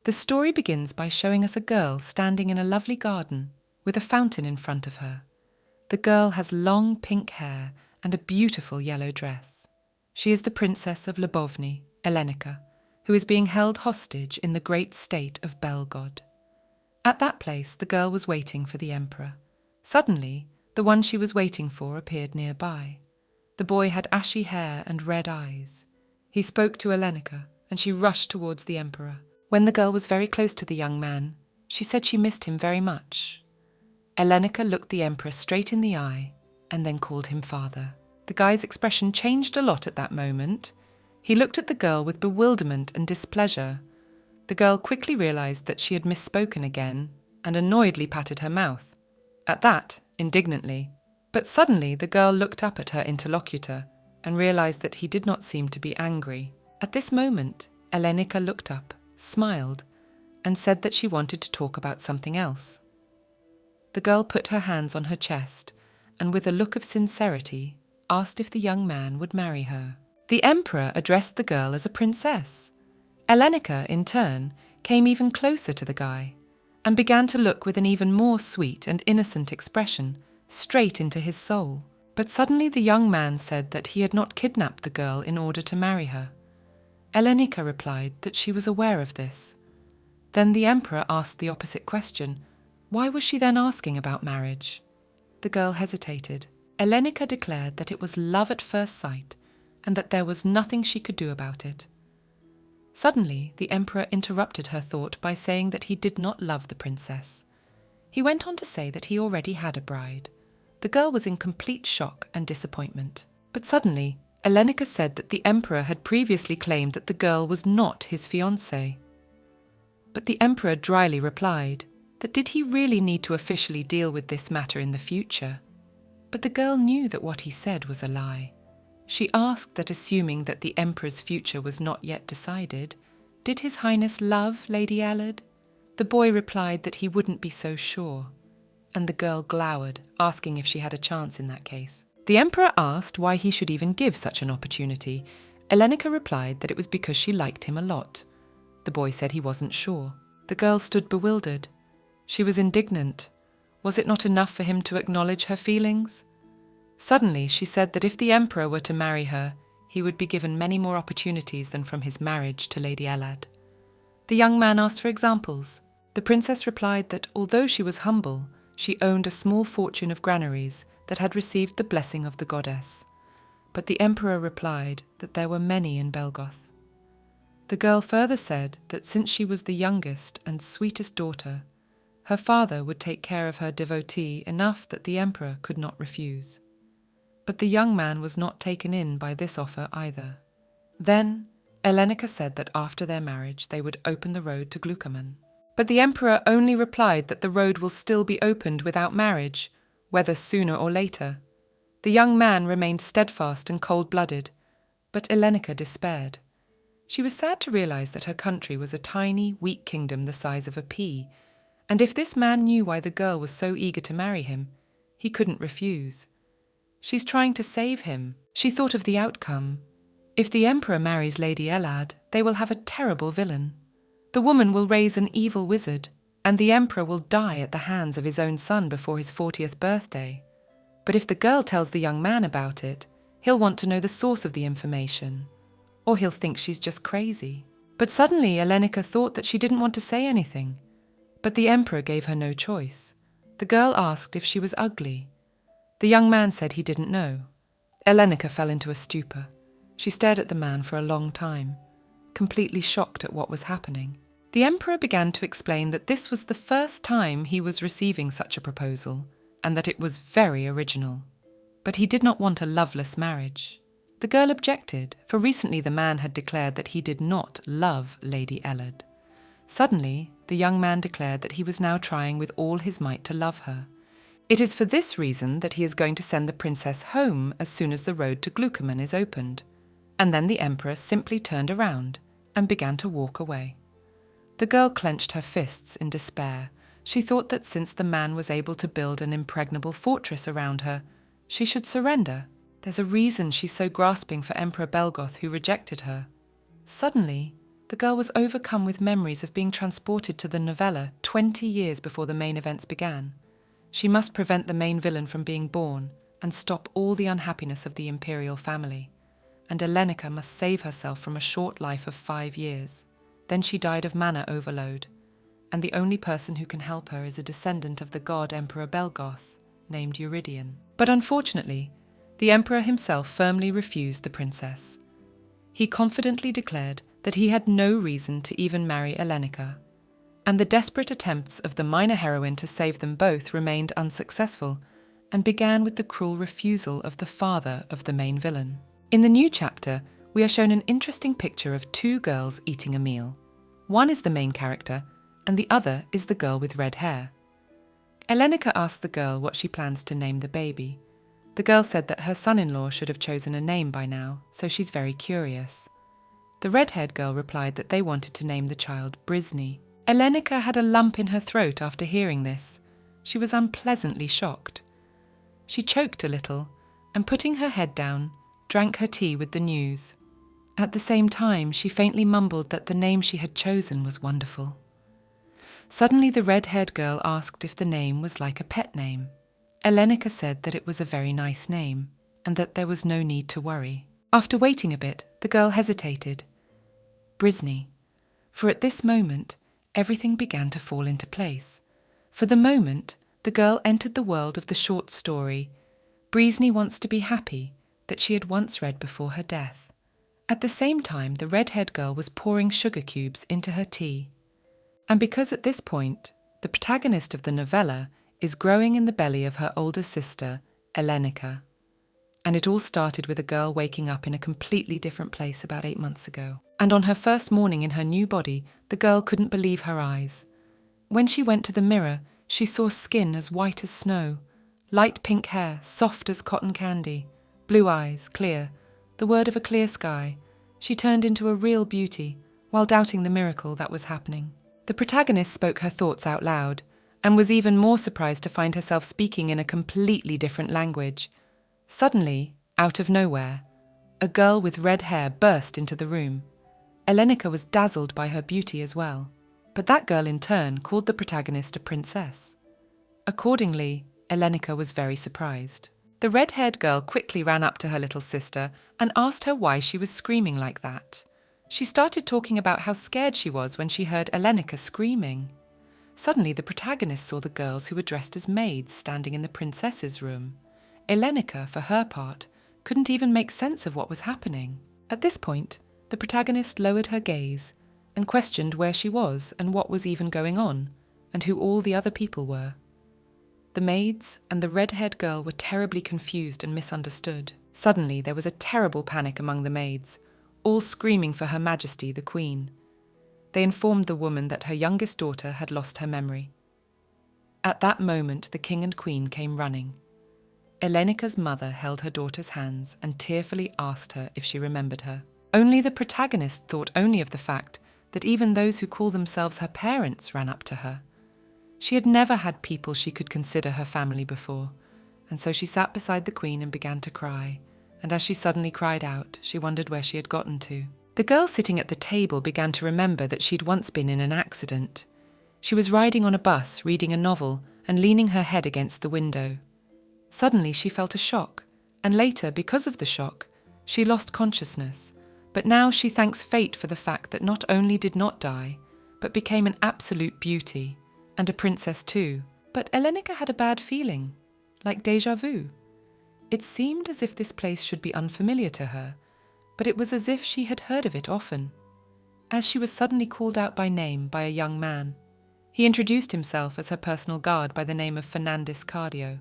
The story begins by showing us a girl standing in a lovely garden with a fountain in front of her. The girl has long pink hair and a beautiful yellow dress. She is the princess of Lubovny, Elenica, who is being held hostage in the great state of Belgorod. At that place, the girl was waiting for the emperor. Suddenly, the one she was waiting for appeared nearby. The boy had ashy hair and red eyes. He spoke to Elenica, and she rushed towards the emperor. When the girl was very close to the young man, she said she missed him very much. Elenica looked the emperor straight in the eye and then called him father. The guy's expression changed a lot at that moment. He looked at the girl with bewilderment and displeasure. The girl quickly realized that she had misspoken again and annoyedly patted her mouth. At that, indignantly. But suddenly the girl looked up at her interlocutor and realized that he did not seem to be angry. At this moment, Elenica looked up, smiled, and said that she wanted to talk about something else. The girl put her hands on her chest and with a look of sincerity asked if the young man would marry her. The emperor addressed the girl as a princess. Elenica, in turn, came even closer to the guy and began to look with an even more sweet and innocent expression straight into his soul. But suddenly the young man said that he had not kidnapped the girl in order to marry her. Elenica replied that she was aware of this. Then the emperor asked the opposite question. Why was she then asking about marriage? The girl hesitated. Elenica declared that it was love at first sight and that there was nothing she could do about it. Suddenly, the emperor interrupted her thought by saying that he did not love the princess. He went on to say that he already had a bride. The girl was in complete shock and disappointment. But suddenly, Elenica said that the emperor had previously claimed that the girl was not his fiancée. But the emperor dryly replied that did he really need to officially deal with this matter in the future? But the girl knew that what he said was a lie. She asked that, assuming that the emperor's future was not yet decided, did His Highness love Lady Aled? The boy replied that he wouldn't be so sure, and the girl glowered, asking if she had a chance in that case. The emperor asked why he should even give such an opportunity. Elenica replied that it was because she liked him a lot. The boy said he wasn't sure. The girl stood bewildered. She was indignant. Was it not enough for him to acknowledge her feelings? Suddenly, she said that if the emperor were to marry her, he would be given many more opportunities than from his marriage to Lady Aled. The young man asked for examples. The princess replied that although she was humble, she owned a small fortune of granaries that had received the blessing of the goddess. But the emperor replied that there were many in Belgorod. The girl further said that since she was the youngest and sweetest daughter, her father would take care of her devotee enough that the emperor could not refuse. But the young man was not taken in by this offer either. Then, Elenica said that after their marriage they would open the road to Glucoman. But the emperor only replied that the road will still be opened without marriage, whether sooner or later. The young man remained steadfast and cold-blooded, but Elenica despaired. She was sad to realize that her country was a tiny, weak kingdom the size of a pea, and if this man knew why the girl was so eager to marry him, he couldn't refuse. She's trying to save him. She thought of the outcome. If the emperor marries Lady Aled, they will have a terrible villain. The woman will raise an evil wizard, and the emperor will die at the hands of his own son before his 40th birthday. But if the girl tells the young man about it, he'll want to know the source of the information, or he'll think she's just crazy. But suddenly Elenica thought that she didn't want to say anything. But the emperor gave her no choice. The girl asked if she was ugly. The young man said he didn't know. Elenica fell into a stupor. She stared at the man for a long time, completely shocked at what was happening. The emperor began to explain that this was the first time he was receiving such a proposal, and that it was very original. But he did not want a loveless marriage. The girl objected, for recently the man had declared that he did not love Lady Aled. Suddenly, the young man declared that he was now trying with all his might to love her. It is for this reason that he is going to send the princess home as soon as the road to Glucoman is opened. And then the emperor simply turned around and began to walk away. The girl clenched her fists in despair. She thought that since the man was able to build an impregnable fortress around her, she should surrender. There's a reason she's so grasping for Emperor Belgorod, who rejected her. Suddenly, The girl was overcome with memories of being transported to the novella 20 years before the main events began. She must prevent the main villain from being born and stop all the unhappiness of the imperial family. And Elenica must save herself from a short life of 5 years. Then she died of mana overload, and the only person who can help her is a descendant of the god Emperor Belgoth, named Eurydion. But unfortunately, the emperor himself firmly refused the princess. He confidently declared that he had no reason to even marry Elenica, and the desperate attempts of the minor heroine to save them both remained unsuccessful, and began with the cruel refusal of the father of the main villain. In the new chapter, we are shown an interesting picture of 2 girls eating a meal. One is the main character, and the other is the girl with red hair. Elenica asks the girl what she plans to name the baby. The girl said that her son-in-law should have chosen a name by now, so she's very curious. The red-haired girl replied that they wanted to name the child Brisney. Elenica had a lump in her throat after hearing this. She was unpleasantly shocked. She choked a little, and putting her head down, drank her tea with the news. At the same time, she faintly mumbled that the name she had chosen was wonderful. Suddenly the red-haired girl asked if the name was like a pet name. Elenica said that it was a very nice name, and that there was no need to worry. After waiting a bit, the girl hesitated. Brisney. For at this moment, everything began to fall into place. For the moment, the girl entered the world of the short story, Brisney Wants to Be Happy, that she had once read before her death. At the same time, the red-haired girl was pouring sugar cubes into her tea. And because at this point, the protagonist of the novella is growing in the belly of her older sister, Elenica. And it all started with a girl waking up in a completely different place about 8 months ago. And on her first morning in her new body, the girl couldn't believe her eyes. When she went to the mirror, she saw skin as white as snow, light pink hair, soft as cotton candy, blue eyes, clear, the word of a clear sky. She turned into a real beauty, while doubting the miracle that was happening. The protagonist spoke her thoughts out loud, and was even more surprised to find herself speaking in a completely different language. Suddenly, out of nowhere, a girl with red hair burst into the room. Elenica was dazzled by her beauty as well, but that girl in turn called the protagonist a princess. Accordingly, Elenica was very surprised. The red-haired girl quickly ran up to her little sister and asked her why she was screaming like that. She started talking about how scared she was when she heard Elenica screaming. Suddenly, the protagonist saw the girls who were dressed as maids standing in the princess's room. Elenica, for her part, couldn't even make sense of what was happening. At this point, the protagonist lowered her gaze and questioned where she was and what was even going on, and who all the other people were. The maids and the red-haired girl were terribly confused and misunderstood. Suddenly, there was a terrible panic among the maids, all screaming for Her Majesty the Queen. They informed the woman that her youngest daughter had lost her memory. At that moment, the king and queen came running. Elenica's mother held her daughter's hands and tearfully asked her if she remembered her. Only the protagonist thought only of the fact that even those who call themselves her parents ran up to her. She had never had people she could consider her family before, and so she sat beside the queen and began to cry, and as she suddenly cried out, she wondered where she had gotten to. The girl sitting at the table began to remember that she'd once been in an accident. She was riding on a bus, reading a novel, and leaning her head against the window. Suddenly she felt a shock, and later, because of the shock, she lost consciousness. But now she thanks fate for the fact that not only did not die, but became an absolute beauty, and a princess too. But Elenica had a bad feeling, like déjà vu. It seemed as if this place should be unfamiliar to her, but it was as if she had heard of it often. As she was suddenly called out by name by a young man. He introduced himself as her personal guard by the name of Fernandis Cardio.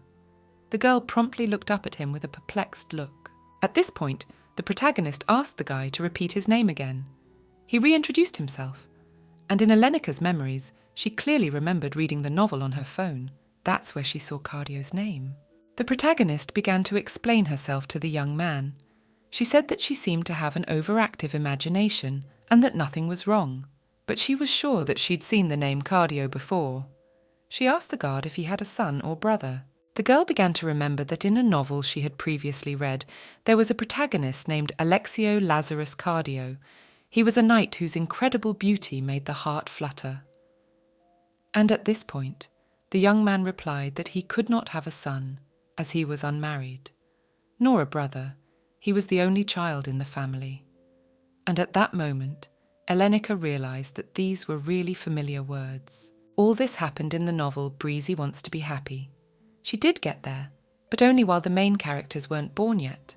The girl promptly looked up at him with a perplexed look. At this point, the protagonist asked the guy to repeat his name again. He reintroduced himself, and in Elenica's memories, she clearly remembered reading the novel on her phone. That's where she saw Cardio's name. The protagonist began to explain herself to the young man. She said that she seemed to have an overactive imagination and that nothing was wrong, but she was sure that she'd seen the name Cardio before. She asked the guard if he had a son or brother. The girl began to remember that in a novel she had previously read, there was a protagonist named Alexio Lazarus Cardio. He was a knight whose incredible beauty made the heart flutter. And at this point, the young man replied that he could not have a son, as he was unmarried, nor a brother. He was the only child in the family. And at that moment, Elenica realized that these were really familiar words. All this happened in the novel Breezy Wants to Be Happy. She did get there, but only while the main characters weren't born yet.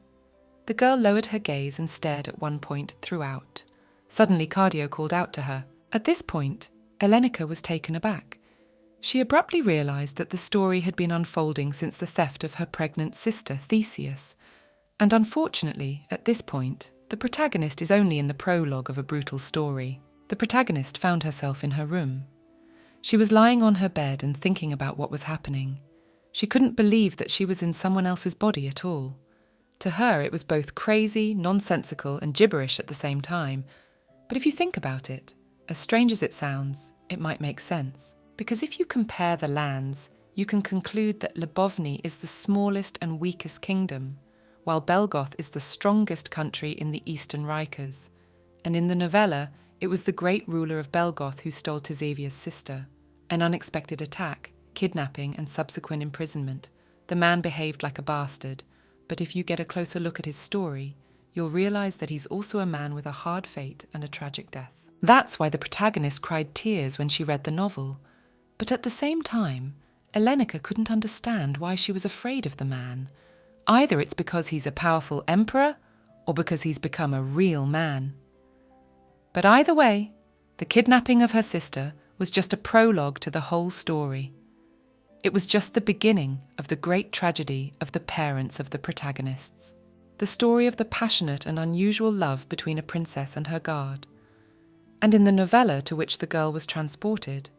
The girl lowered her gaze and stared at one point throughout. Suddenly Cardio called out to her. At this point, Elenica was taken aback. She abruptly realized that the story had been unfolding since the theft of her pregnant sister, Theseus. And unfortunately, at this point, the protagonist is only in the prologue of a brutal story. The protagonist found herself in her room. She was lying on her bed and thinking about what was happening. She couldn't believe that she was in someone else's body at all. To her, it was both crazy, nonsensical, and gibberish at the same time. But if you think about it, as strange as it sounds, it might make sense. Because if you compare the lands, you can conclude that Lebovny is the smallest and weakest kingdom, while Belgoth is the strongest country in the Eastern Rikers. And in the novella, it was the great ruler of Belgoth who stole Tezevia's sister. An unexpected attack, kidnapping, and subsequent imprisonment. The man behaved like a bastard, but if you get a closer look at his story, you'll realize that he's also a man with a hard fate and a tragic death. That's why the protagonist cried tears when she read the novel. But at the same time, Elenica couldn't understand why she was afraid of the man. Either it's because he's a powerful emperor, or because he's become a real man. But either way, the kidnapping of her sister was just a prologue to the whole story. It was just the beginning of the great tragedy of the parents of the protagonists. The story of the passionate and unusual love between a princess and her guard. And in the novella to which the girl was transported,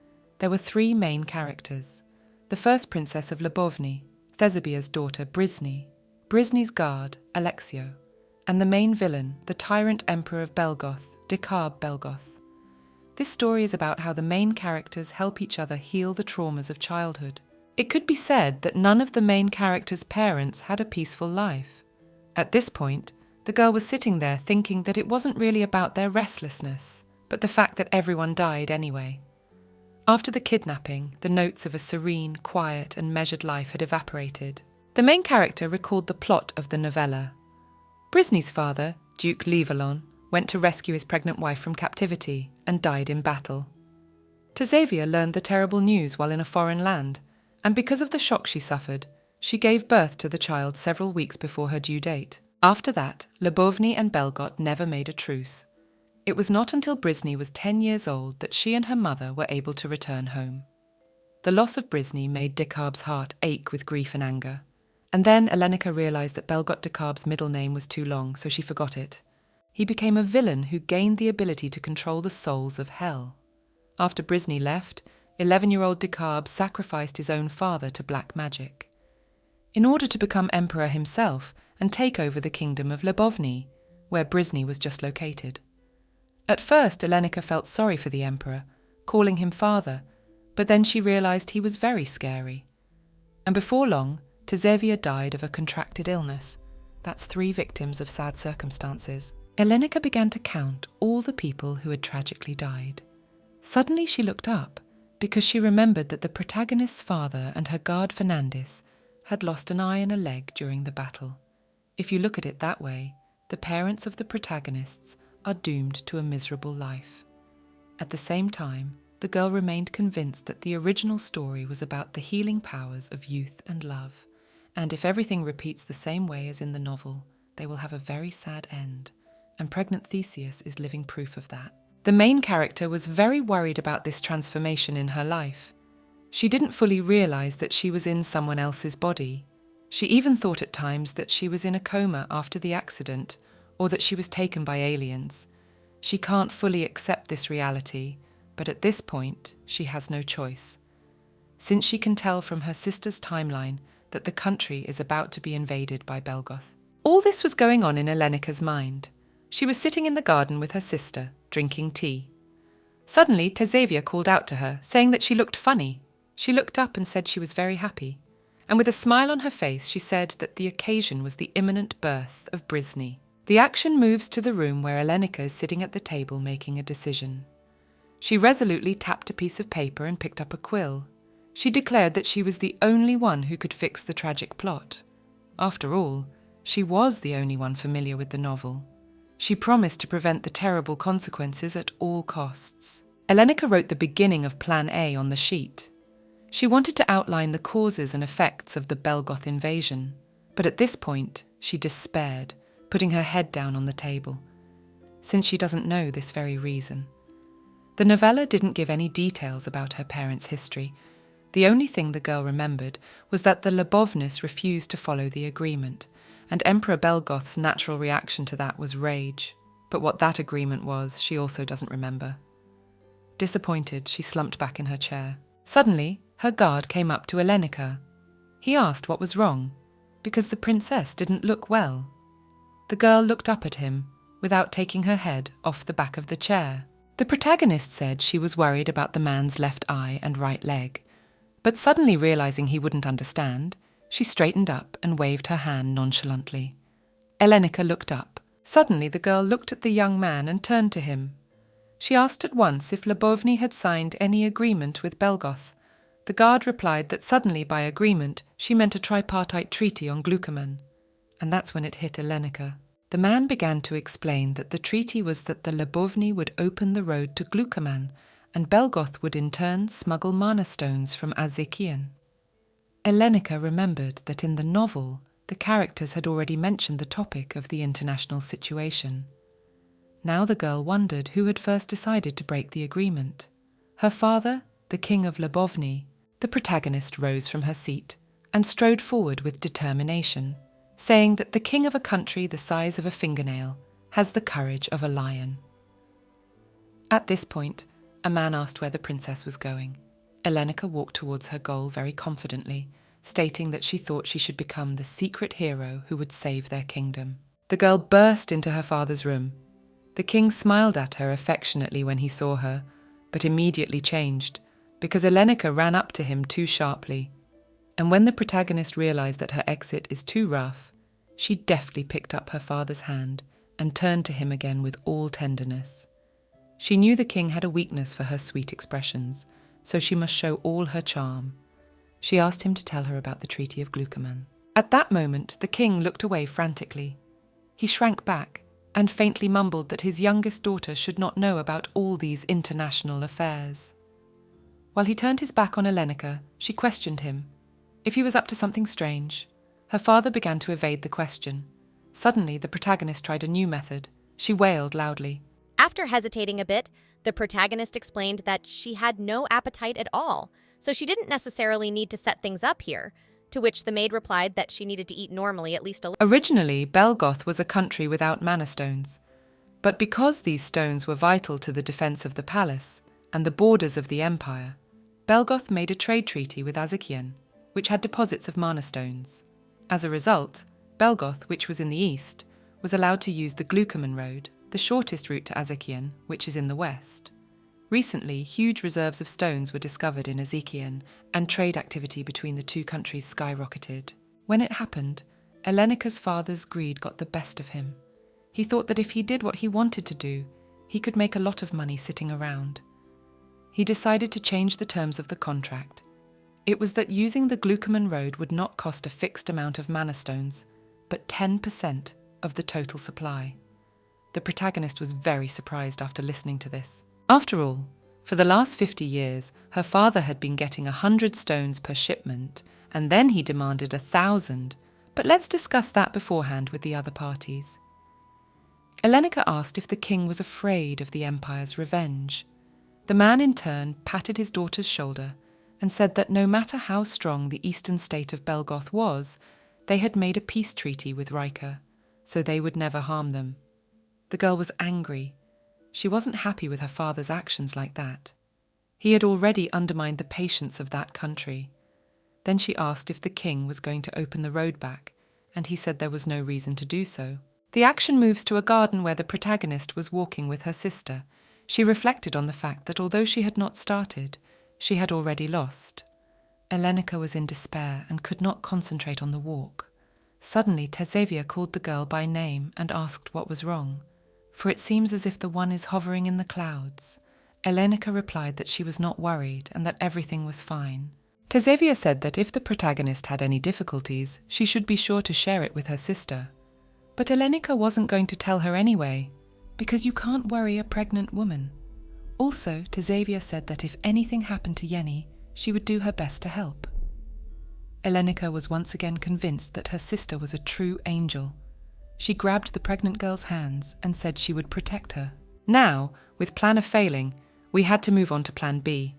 there were three main characters. The first princess of Lebovny, Thesebia's daughter Brisny, Brisny's guard, Alexio, and the main villain, the tyrant emperor of Belgoth, Dekarb Belgoth. This story is about how the main characters help each other heal the traumas of childhood. It could be said that none of the main characters' parents had a peaceful life. At this point, the girl was sitting there thinking that it wasn't really about their restlessness, but the fact that everyone died anyway. After the kidnapping, the notes of a serene, quiet, and measured life had evaporated. The main character recalled the plot of the novella. Brisny's father, Duke Levalon, went to rescue his pregnant wife from captivity and died in battle. Tezevia learned the terrible news while in a foreign land, and because of the shock she suffered, she gave birth to the child several weeks before her due date. After that, Lebovny and Belgot never made a truce. It was not until Brisny was 10 years old that she and her mother were able to return home. The loss of Brisny made Dekarb's heart ache with grief and anger. And then Elenica realized that Belgot Dekarb's middle name was too long, so she forgot it. He became a villain who gained the ability to control the souls of hell. After Brisny left, 11-year-old Dekarb sacrificed his own father to black magic, in order to become emperor himself and take over the kingdom of Lebovny, where Brisny was just located. At first, Elenica felt sorry for the emperor, calling him father, but then she realized he was very scary. And before long, Tezevia died of a contracted illness. That's 3 victims of sad circumstances. Elenica began to count all the people who had tragically died. Suddenly she looked up, because she remembered that the protagonist's father and her guard Fernandez had lost an eye and a leg during the battle. If you look at it that way, the parents of the protagonists are doomed to a miserable life. At the same time, the girl remained convinced that the original story was about the healing powers of youth and love, and if everything repeats the same way as in the novel, they will have a very sad end, and pregnant Theseus is living proof of that. The main character was very worried about this transformation in her life. She didn't fully realize that she was in someone else's body. She even thought at times that she was in a coma after the accident, or that she was taken by aliens. She can't fully accept this reality, but at this point, she has no choice. Since she can tell from her sister's timeline that the country is about to be invaded by Belgoth. All this was going on in Elenica's mind. She was sitting in the garden with her sister, drinking tea. Suddenly, Tezevia called out to her, saying that she looked funny. She looked up and said she was very happy. And with a smile on her face, she said that the occasion was the imminent birth of Brisny. The action moves to the room where Elenica is sitting at the table making a decision. She resolutely tapped a piece of paper and picked up a quill. She declared that she was the only one who could fix the tragic plot. After all, she was the only one familiar with the novel. She promised to prevent the terrible consequences at all costs. Elenica wrote the beginning of Plan A on the sheet. She wanted to outline the causes and effects of the Belgoth invasion, but at this point, she despaired, putting her head down on the table, since she doesn't know this very reason. The novella didn't give any details about her parents' history. The only thing the girl remembered was that the Lubovnis refused to follow the agreement, and Emperor Belgoth's natural reaction to that was rage. But what that agreement was, she also doesn't remember. Disappointed, she slumped back in her chair. Suddenly, her guard came up to Elenica. He asked what was wrong, because the princess didn't look well. The girl looked up at him, without taking her head off the back of the chair. The protagonist said she was worried about the man's left eye and right leg, but suddenly realizing he wouldn't understand, she straightened up and waved her hand nonchalantly. Elenica looked up. Suddenly the girl looked at the young man and turned to him. She asked at once if Lubovny had signed any agreement with Belgoth. The guard replied that suddenly by agreement she meant a tripartite treaty on Glucoman. And that's when it hit Elenica. The man began to explain that the treaty was that the Lubovny would open the road to Glucoman, and Belgoth would in turn smuggle mana stones from Azikian. Elenica remembered that in the novel, the characters had already mentioned the topic of the international situation. Now the girl wondered who had first decided to break the agreement. Her father, the king of Lubovny. The protagonist rose from her seat and strode forward with determination, saying that the king of a country the size of a fingernail has the courage of a lion. At this point, a man asked where the princess was going. Elenica walked towards her goal very confidently, stating that she thought she should become the secret hero who would save their kingdom. The girl burst into her father's room. The king smiled at her affectionately when he saw her, but immediately changed, because Elenica ran up to him too sharply. And when the protagonist realized that her exit is too rough, she deftly picked up her father's hand and turned to him again with all tenderness. She knew the king had a weakness for her sweet expressions, so she must show all her charm. She asked him to tell her about the Treaty of Glucoman. At that moment, the king looked away frantically. He shrank back and faintly mumbled that his youngest daughter should not know about all these international affairs. While he turned his back on Elenica, she questioned him. If he was up to something strange, her father began to evade the question. Suddenly, the protagonist tried a new method. She wailed loudly. After hesitating a bit, the protagonist explained that she had no appetite at all, so she didn't necessarily need to set things up here, to which the maid replied that she needed to eat normally at least a little. Originally, Belgoth was a country without mana stones, but because these stones were vital to the defense of the palace and the borders of the empire, Belgoth made a trade treaty with Azikian, which had deposits of mana stones. As a result, Belgoth, which was in the east, was allowed to use the Glucoman road, the shortest route to Azikian, which is in the west. Recently, huge reserves of stones were discovered in Azikian, and trade activity between the two countries skyrocketed. When it happened, Elenica's father's greed got the best of him. He thought that if he did what he wanted to do, he could make a lot of money sitting around. He decided to change the terms of the contract. It was that using the Glucoman road would not cost a fixed amount of mana stones, but 10% of the total supply. The protagonist was very surprised after listening to this. After all, for the last 50 years, her father had been getting 100 stones per shipment, and then he demanded 1,000, but let's discuss that beforehand with the other parties. Elenica asked if the king was afraid of the empire's revenge. The man in turn patted his daughter's shoulder and said that no matter how strong the eastern state of Belgoth was, they had made a peace treaty with Riker, so they would never harm them. The girl was angry. She wasn't happy with her father's actions like that. He had already undermined the patience of that country. Then she asked if the king was going to open the road back, and he said there was no reason to do so. The action moves to a garden where the protagonist was walking with her sister. She reflected on the fact that although she had not started, she had already lost. Elenica was in despair and could not concentrate on the walk. Suddenly, Tesavia called the girl by name and asked what was wrong, for it seems as if the one is hovering in the clouds. Elenica replied that she was not worried and that everything was fine. Tesavia said that if the protagonist had any difficulties, she should be sure to share it with her sister. But Elenica wasn't going to tell her anyway, because you can't worry a pregnant woman. Also, Tesavia said that if anything happened to Yenny, she would do her best to help. Elenica was once again convinced that her sister was a true angel. She grabbed the pregnant girl's hands and said she would protect her. Now, with Plan A failing, we had to move on to Plan B.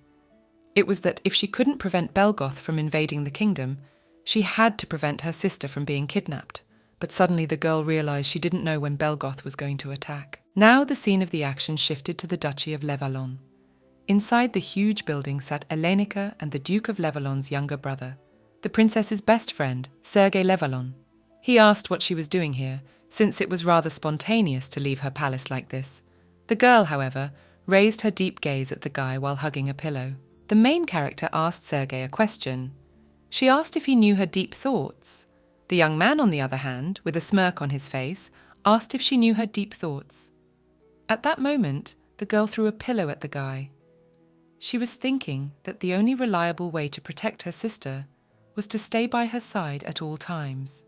It was that if she couldn't prevent Belgoth from invading the kingdom, she had to prevent her sister from being kidnapped. But suddenly the girl realized she didn't know when Belgoth was going to attack. Now the scene of the action shifted to the Duchy of Levalon. Inside the huge building sat Elenica and the Duke of Levalon's younger brother, the princess's best friend, Sergei Levalon. He asked what she was doing here, since it was rather spontaneous to leave her palace like this. The girl, however, raised her deep gaze at the guy while hugging a pillow. The main character asked Sergei a question. She asked if he knew her deep thoughts. The young man, on the other hand, with a smirk on his face, asked if she knew her deep thoughts. At that moment, the girl threw a pillow at the guy. She was thinking that the only reliable way to protect her sister was to stay by her side at all times.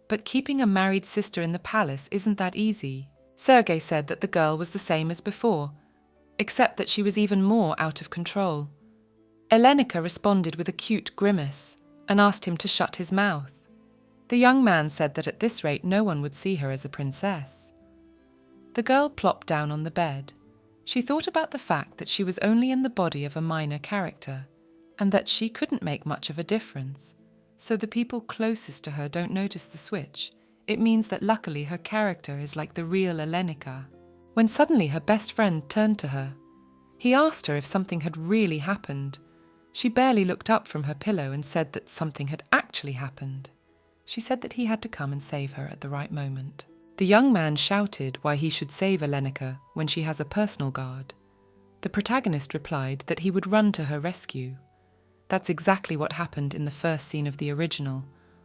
But keeping a married sister in the palace isn't that easy. Sergei said that the girl was the same as before, except that she was even more out of control. Elenica responded with a cute grimace and asked him to shut his mouth. The young man said that at this rate no one would see her as a princess. The girl plopped down on the bed. She thought about the fact that she was only in the body of a minor character, and that she couldn't make much of a difference. So the people closest to her don't notice the switch. It means that luckily her character is like the real Elenica. When suddenly her best friend turned to her. He asked her if something had really happened. She barely looked up from her pillow and said that something had actually happened. She said that he had to come and save her at the right moment. The young man shouted why he should save Elenica when she has a personal guard. The protagonist replied that he would run to her rescue. That's exactly what happened in the first scene of the original.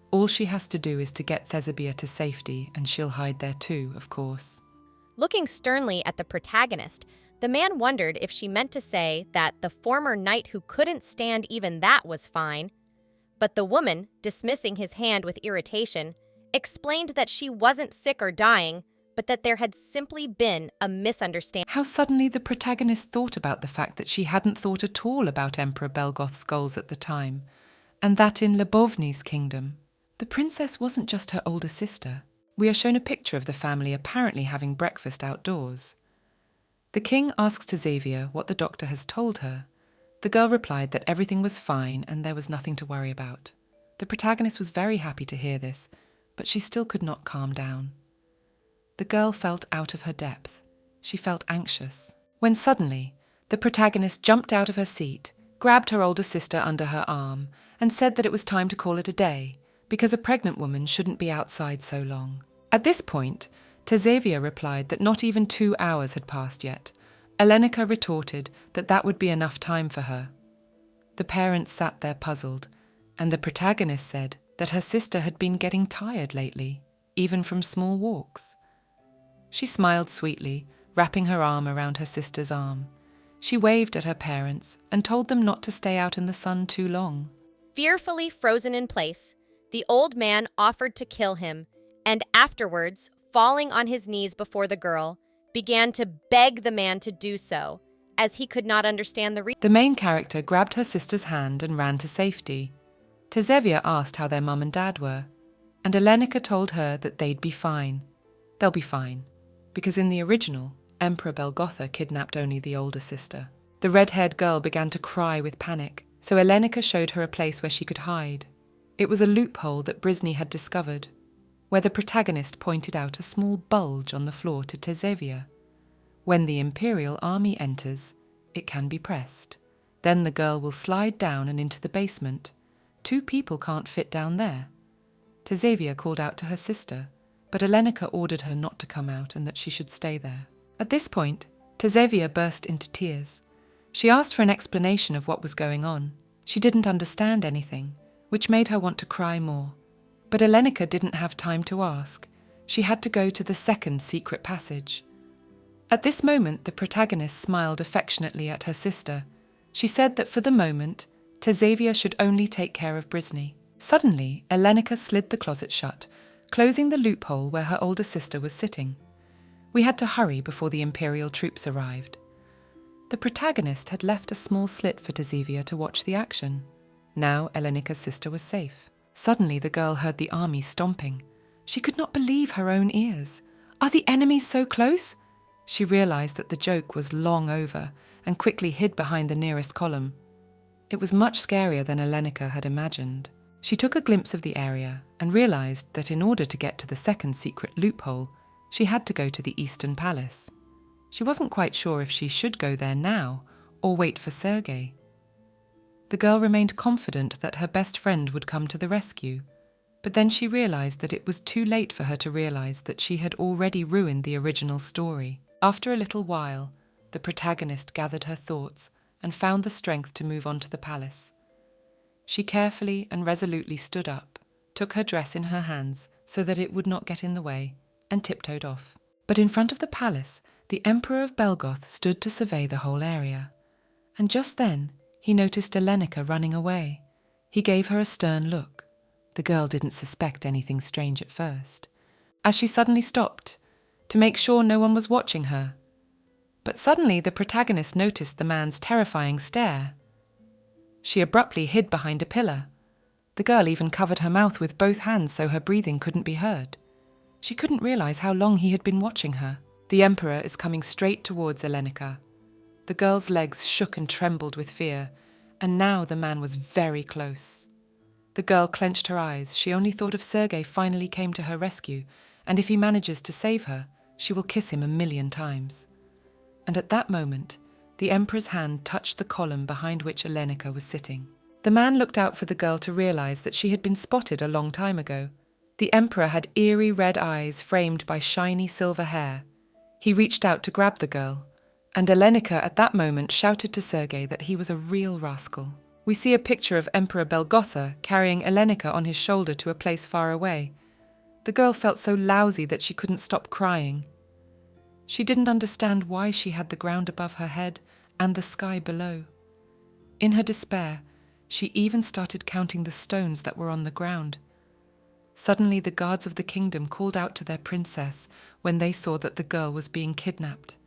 All she has to do is to get Thesabia to safety, and she'll hide there too, of course. Looking sternly at the protagonist, the man wondered if she meant to say that the former knight who couldn't stand even that was fine. But the woman, dismissing his hand with irritation, explained that she wasn't sick or dying, but that there had simply been a misunderstanding. How suddenly the protagonist thought about the fact that she hadn't thought at all about Emperor Belgoth's goals at the time, and that in Lebovny's kingdom, the princess wasn't just her older sister. We are shown a picture of the family apparently having breakfast outdoors. The king asks Tesavia what the doctor has told her. The girl replied that everything was fine and there was nothing to worry about. The protagonist was very happy to hear this, but she still could not calm down. The girl felt out of her depth. She felt anxious. When suddenly, the protagonist jumped out of her seat, grabbed her older sister under her arm, and said that it was time to call it a day, because a pregnant woman shouldn't be outside so long. At this point, Tesavia replied that not even 2 hours had passed yet. Elenica retorted that that would be enough time for her. The parents sat there puzzled, and the protagonist said that her sister had been getting tired lately, even from small walks. She smiled sweetly, wrapping her arm around her sister's arm. She waved at her parents and told them not to stay out in the sun too long. Fearfully frozen in place, the old man offered to kill him, and afterwards, falling on his knees before the girl, began to beg the man to do so, as he could not understand the reason. The main character grabbed her sister's hand and ran to safety. Tesavia asked how their mum and dad were, and Elenica told her that they'd be fine. They'll be fine, because in the original, Emperor Belgotha kidnapped only the older sister. The red-haired girl began to cry with panic, so Elenica showed her a place where she could hide. It was a loophole that Brisny had discovered, where the protagonist pointed out a small bulge on the floor to Tesavia. When the Imperial army enters, it can be pressed. Then the girl will slide down and into the basement. 2 people can't fit down there. Tesavia called out to her sister, but Elenica ordered her not to come out and that she should stay there. At this point, Tesavia burst into tears. She asked for an explanation of what was going on. She didn't understand anything, which made her want to cry more. But Elenica didn't have time to ask. She had to go to the second secret passage. At this moment, the protagonist smiled affectionately at her sister. She said that for the moment, Tezavia should only take care of Brisney. Suddenly, Elenica slid the closet shut, closing the loophole where her older sister was sitting. We had to hurry before the Imperial troops arrived. The protagonist had left a small slit for Tezavia to watch the action. Now Elenica's sister was safe. Suddenly the girl heard the army stomping. She could not believe her own ears. Are the enemies so close? She realized that the joke was long over and quickly hid behind the nearest column. It was much scarier than Elenica had imagined. She took a glimpse of the area and realized that in order to get to the second secret loophole, she had to go to the Eastern Palace. She wasn't quite sure if she should go there now or wait for Sergei. The girl remained confident that her best friend would come to the rescue, but then she realized that it was too late for her to realize that she had already ruined the original story. After a little while, the protagonist gathered her thoughts and found the strength to move on to the palace. She carefully and resolutely stood up, took her dress in her hands so that it would not get in the way, and tiptoed off. But in front of the palace, the Emperor of Belgoth stood to survey the whole area. And just then, he noticed Elenica running away. He gave her a stern look. The girl didn't suspect anything strange at first, as she suddenly stopped, to make sure no one was watching her. But suddenly the protagonist noticed the man's terrifying stare. She abruptly hid behind a pillar. The girl even covered her mouth with both hands so her breathing couldn't be heard. She couldn't realize how long he had been watching her. The Emperor is coming straight towards Elenica. The girl's legs shook and trembled with fear, and now the man was very close. The girl clenched her eyes. She only thought if Sergei finally came to her rescue, and if he manages to save her, she will kiss him 1,000,000 times. And at that moment, the Emperor's hand touched the column behind which Elenica was sitting. The man looked out for the girl to realize that she had been spotted a long time ago. The Emperor had eerie red eyes framed by shiny silver hair. He reached out to grab the girl, and Elenica at that moment shouted to Sergei that he was a real rascal. We see a picture of Emperor Belgotha carrying Elenica on his shoulder to a place far away. The girl felt so lousy that she couldn't stop crying. She didn't understand why she had the ground above her head and the sky below. In her despair, she even started counting the stones that were on the ground. Suddenly the guards of the kingdom called out to their princess when they saw that the girl was being kidnapped.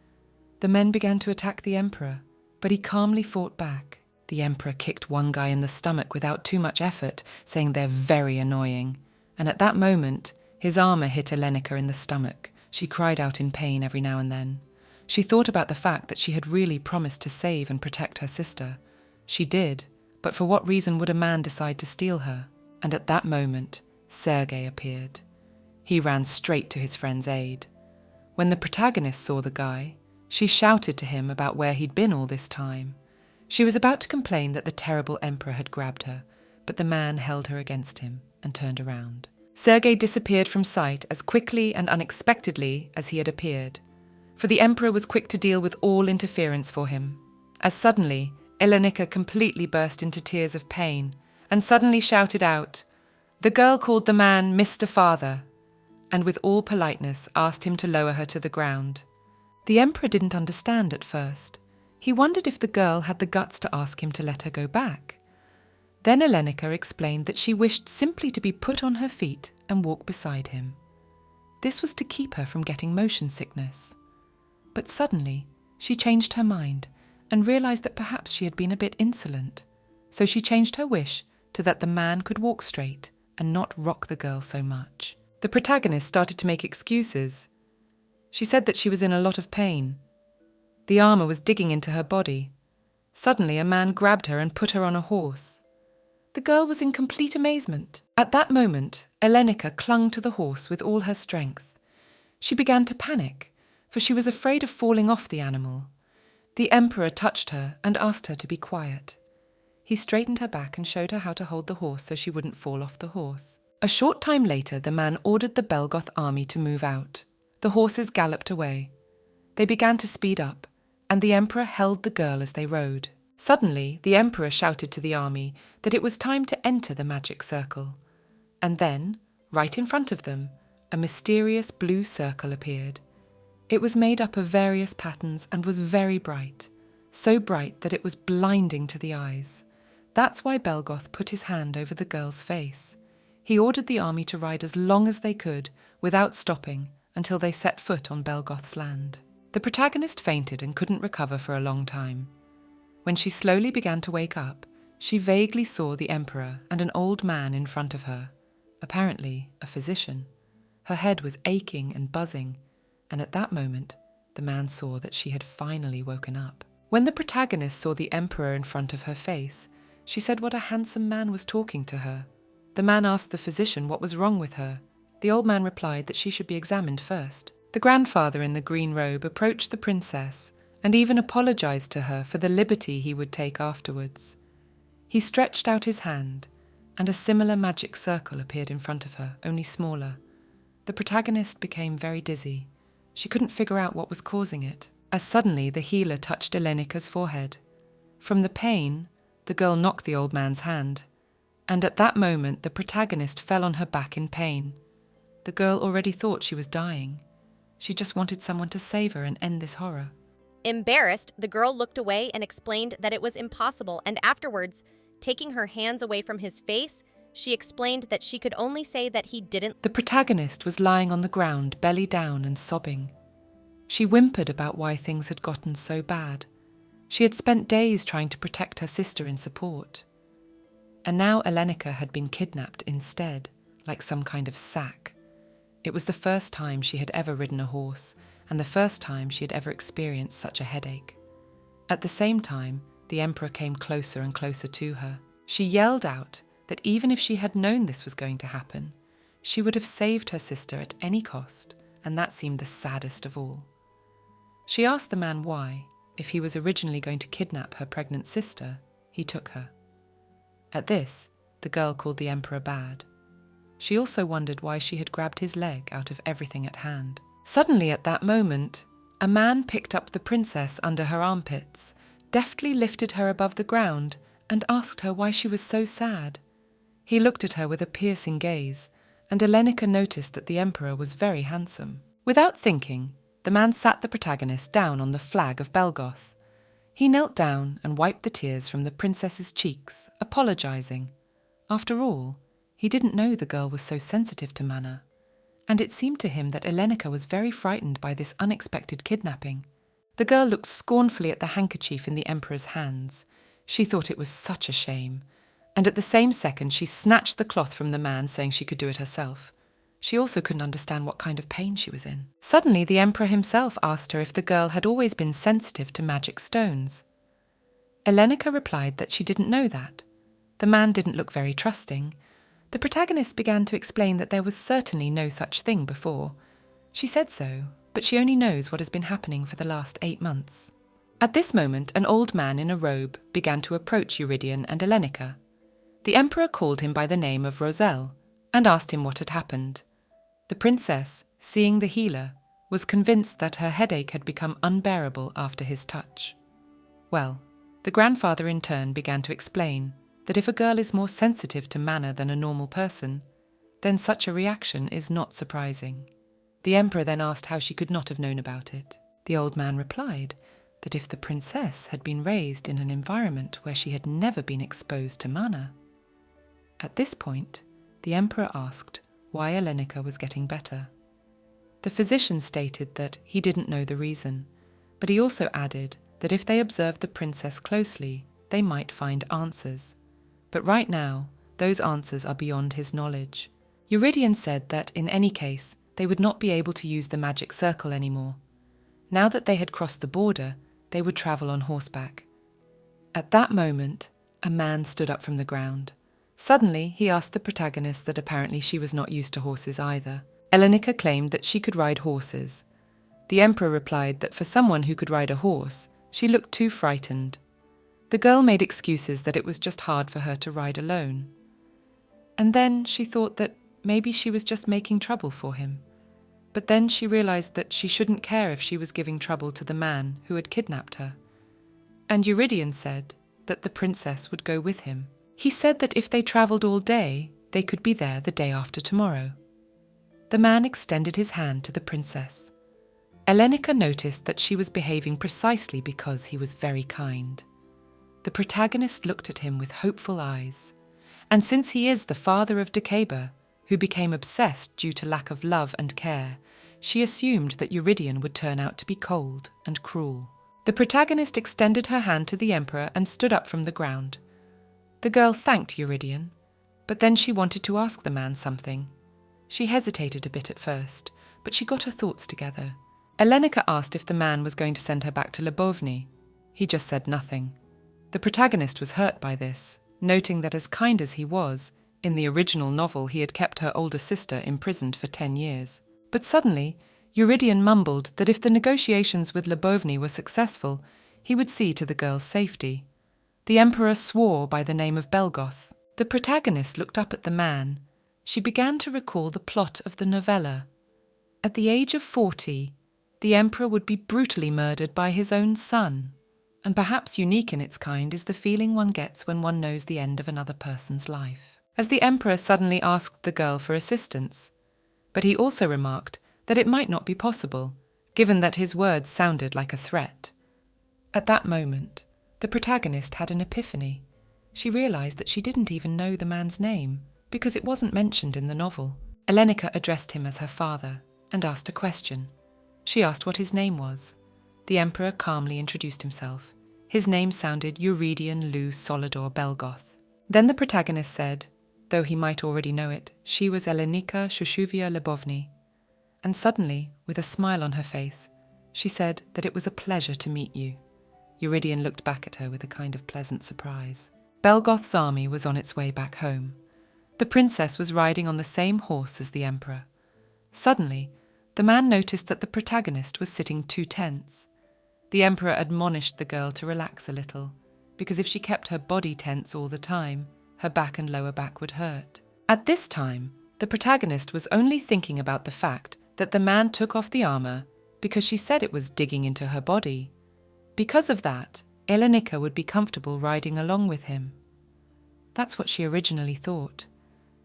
The men began to attack the emperor, but he calmly fought back. The emperor kicked one guy in the stomach without too much effort, saying they're very annoying. And at that moment, his armor hit Elenica in the stomach. She cried out in pain every now and then. She thought about the fact that she had really promised to save and protect her sister. She did, but for what reason would a man decide to steal her? And at that moment, Sergei appeared. He ran straight to his friend's aid. When the protagonist saw the guy, she shouted to him about where he'd been all this time. She was about to complain that the terrible emperor had grabbed her, but the man held her against him and turned around. Sergei disappeared from sight as quickly and unexpectedly as he had appeared, for the emperor was quick to deal with all interference for him. As suddenly, Elenica completely burst into tears of pain and suddenly shouted out. The girl called the man Mr. Father, and with all politeness asked him to lower her to the ground. The emperor didn't understand at first. He wondered if the girl had the guts to ask him to let her go back. Then Elenica explained that she wished simply to be put on her feet and walk beside him. This was to keep her from getting motion sickness. But suddenly, she changed her mind and realized that perhaps she had been a bit insolent. So she changed her wish to that the man could walk straight and not rock the girl so much. The protagonist started to make excuses. She said that she was in a lot of pain. The armor was digging into her body. Suddenly, a man grabbed her and put her on a horse. The girl was in complete amazement. At that moment, Elenica clung to the horse with all her strength. She began to panic, for she was afraid of falling off the animal. The emperor touched her and asked her to be quiet. He straightened her back and showed her how to hold the horse so she wouldn't fall off the horse. A short time later, the man ordered the Belgoth army to move out. The horses galloped away. They began to speed up, and the emperor held the girl as they rode. Suddenly, the emperor shouted to the army that it was time to enter the magic circle. And then, right in front of them, a mysterious blue circle appeared. It was made up of various patterns and was very bright, so bright that it was blinding to the eyes. That's why Belgoth put his hand over the girl's face. He ordered the army to ride as long as they could, without stopping, until they set foot on Belgoth's land. The protagonist fainted and couldn't recover for a long time. When she slowly began to wake up, she vaguely saw the emperor and an old man in front of her, apparently a physician. Her head was aching and buzzing, and at that moment, the man saw that she had finally woken up. When the protagonist saw the emperor in front of her face, she said what a handsome man was talking to her. The man asked the physician what was wrong with her. The old man replied that she should be examined first. The grandfather in the green robe approached the princess and even apologized to her for the liberty he would take afterwards. He stretched out his hand, and a similar magic circle appeared in front of her, only smaller. The protagonist became very dizzy. She couldn't figure out what was causing it, as suddenly the healer touched Elenika's forehead. From the pain, the girl knocked the old man's hand, and at that moment the protagonist fell on her back in pain. The girl already thought she was dying. She just wanted someone to save her and end this horror. Embarrassed, the girl looked away and explained that it was impossible, and afterwards, taking her hands away from his face, she explained that she could only say that he didn't. The protagonist was lying on the ground, belly down and sobbing. She whimpered about why things had gotten so bad. She had spent days trying to protect her sister in support. And now Elenika had been kidnapped instead, like some kind of sack. It was the first time she had ever ridden a horse, and the first time she had ever experienced such a headache. At the same time, the emperor came closer and closer to her. She yelled out that even if she had known this was going to happen, she would have saved her sister at any cost, and that seemed the saddest of all. She asked the man why, if he was originally going to kidnap her pregnant sister, he took her. At this, the girl called the emperor bad. She also wondered why she had grabbed his leg out of everything at hand. Suddenly at that moment, a man picked up the princess under her armpits, deftly lifted her above the ground, and asked her why she was so sad. He looked at her with a piercing gaze, and Elenika noticed that the emperor was very handsome. Without thinking, the man sat the protagonist down on the flag of Belgoth. He knelt down and wiped the tears from the princess's cheeks, apologizing. After all, he didn't know the girl was so sensitive to manna, and it seemed to him that Elenika was very frightened by this unexpected kidnapping. The girl looked scornfully at the handkerchief in the emperor's hands. She thought it was such a shame, and at the same second she snatched the cloth from the man, saying she could do it herself. She also couldn't understand what kind of pain she was in. Suddenly the emperor himself asked her if the girl had always been sensitive to magic stones. Elenika replied that she didn't know that. The man didn't look very trusting. The protagonist began to explain that there was certainly no such thing before. She said so, but she only knows what has been happening for the last 8 months. At this moment, an old man in a robe began to approach Eurydion and Elenika. The emperor called him by the name of Roselle and asked him what had happened. The princess, seeing the healer, was convinced that her headache had become unbearable after his touch. Well, the grandfather in turn began to explain that if a girl is more sensitive to manna than a normal person, then such a reaction is not surprising. The emperor then asked how she could not have known about it. The old man replied that if the princess had been raised in an environment where she had never been exposed to manna. At this point, the emperor asked why Elenika was getting better. The physician stated that he didn't know the reason, but he also added that if they observed the princess closely, they might find answers. But right now, those answers are beyond his knowledge. Eurydion said that in any case, they would not be able to use the magic circle anymore. Now that they had crossed the border, they would travel on horseback. At that moment, a man stood up from the ground. Suddenly, he asked the protagonist that apparently she was not used to horses either. Elenika claimed that she could ride horses. The emperor replied that for someone who could ride a horse, she looked too frightened. The girl made excuses that it was just hard for her to ride alone. And then she thought that maybe she was just making trouble for him. But then she realized that she shouldn't care if she was giving trouble to the man who had kidnapped her. And Eurydion said that the princess would go with him. He said that if they travelled all day, they could be there the day after tomorrow. the man extended his hand to the princess. Elenica noticed that she was behaving precisely because he was very kind. The protagonist looked at him with hopeful eyes, and since he is the father of Decaba, who became obsessed due to lack of love and care, she assumed that Eurydion would turn out to be cold and cruel. The protagonist extended her hand to the emperor and stood up from the ground. The girl thanked Eurydion, but then she wanted to ask the man something. She hesitated a bit at first, but she got her thoughts together. Elenica asked if the man was going to send her back to Lebovny. He just said nothing. The protagonist was hurt by this, noting that as kind as he was, in the original novel he had kept her older sister imprisoned for 10 years. But suddenly, Eurydion mumbled that if the negotiations with Lebovny were successful, he would see to the girl's safety. The emperor swore by the name of Belgoth. The protagonist looked up at the man. She began to recall the plot of the novella. At the age of 40, the emperor would be brutally murdered by his own son. And perhaps unique in its kind is the feeling one gets when one knows the end of another person's life. As the emperor suddenly asked the girl for assistance, but he also remarked that it might not be possible, given that his words sounded like a threat. At that moment, the protagonist had an epiphany. She realized that she didn't even know the man's name, because it wasn't mentioned in the novel. Elenica addressed him as her father and asked a question. She asked what his name was. The emperor calmly introduced himself. His name sounded Eurydion Lou Solidor Belgoth. Then the protagonist said, though he might already know it, she was Elenica Shushuvia Lebovny. And suddenly, with a smile on her face, she said that it was a pleasure to meet you. Eurydion looked back at her with a kind of pleasant surprise. Belgoth's army was on its way back home. The princess was riding on the same horse as the emperor. Suddenly, the man noticed that the protagonist was sitting too tense. The emperor admonished the girl to relax a little, because if she kept her body tense all the time, her back and lower back would hurt. At this time, the protagonist was only thinking about the fact that the man took off the armor because she said it was digging into her body. Because of that, Elenica would be comfortable riding along with him. That's what she originally thought.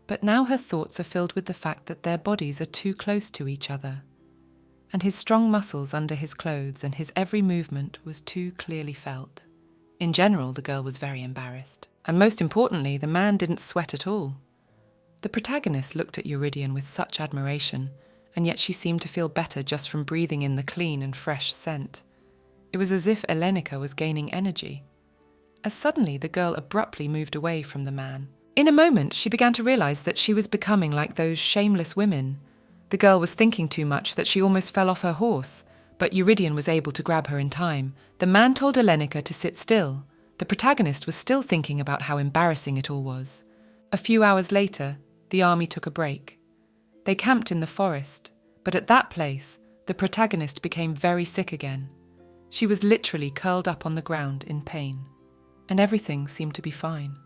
But now her thoughts are filled with the fact that their bodies are too close to each other. And his strong muscles under his clothes and his every movement was too clearly felt. In general, the girl was very embarrassed. And most importantly, the man didn't sweat at all. The protagonist looked at Eurydion with such admiration, and yet she seemed to feel better just from breathing in the clean and fresh scent. It was as if Elenica was gaining energy. As suddenly the girl abruptly moved away from the man. In a moment, she began to realize that she was becoming like those shameless women. The girl was thinking too much that she almost fell off her horse, but Eurydion was able to grab her in time. The man told Elenica to sit still. The protagonist was still thinking about how embarrassing it all was. A few hours later, the army took a break. They camped in the forest, but at that place, the protagonist became very sick again. She was literally curled up on the ground in pain, and everything seemed to be fine.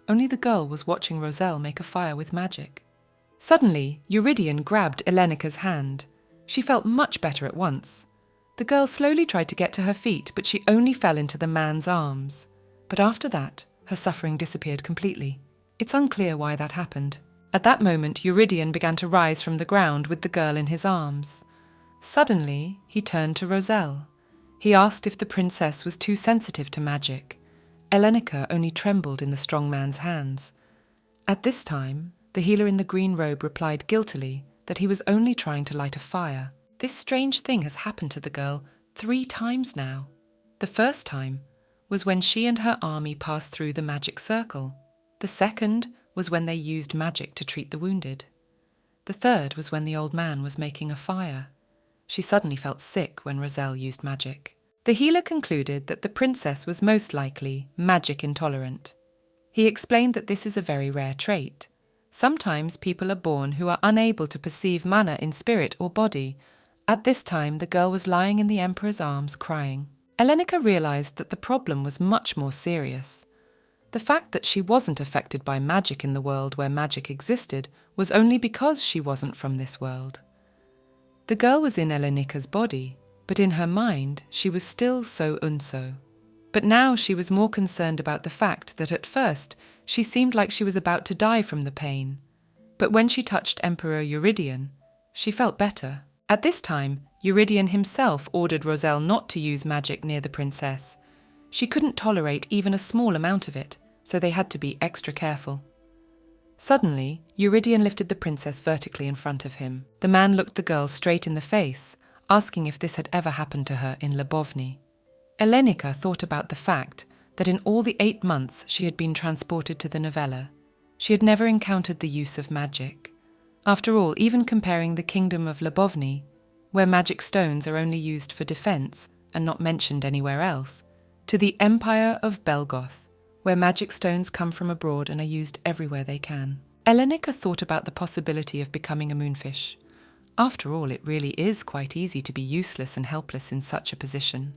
Only the girl was watching Roselle make a fire with magic. Suddenly, Eurydion grabbed Elenica's hand. She felt much better at once. The girl slowly tried to get to her feet, but she only fell into the man's arms. But after that, her suffering disappeared completely. It's unclear why that happened. At that moment, Eurydion began to rise from the ground with the girl in his arms. Suddenly, he turned to Roselle. He asked if the princess was too sensitive to magic. Elenica only trembled in the strong man's hands. At this time, the healer in the green robe replied guiltily that he was only trying to light a fire. This strange thing has happened to the girl 3 times now. The first time was when she and her army passed through the magic circle. The second was when they used magic to treat the wounded. The third was when the old man was making a fire. She suddenly felt sick when Roselle used magic. The healer concluded that the princess was most likely magic intolerant. He explained that this is a very rare trait. Sometimes people are born who are unable to perceive mana in spirit or body. At this time, the girl was lying in the emperor's arms crying. Elenica realized that the problem was much more serious. The fact that she wasn't affected by magic in the world where magic existed was only because she wasn't from this world. The girl was in Elenica's body, but in her mind she was still so unso. But now she was more concerned about the fact that at first she seemed like she was about to die from the pain. But when she touched Emperor Eurydion, She felt better. At this time, Eurydion himself ordered Roselle not to use magic near the princess. She couldn't tolerate even a small amount of it, so they had to be extra careful. Suddenly, Eurydion lifted the princess vertically in front of him. The man looked the girl straight in the face, asking if this had ever happened to her in Lebovny. Elenica thought about the fact that in all the 8 months she had been transported to the novella, she had never encountered the use of magic. After all, even comparing the kingdom of Lebovny, where magic stones are only used for defense and not mentioned anywhere else, to the Empire of Belgoth, where magic stones come from abroad and are used everywhere they can. Elenica thought about the possibility of becoming a moonfish. After all, it really is quite easy to be useless and helpless in such a position.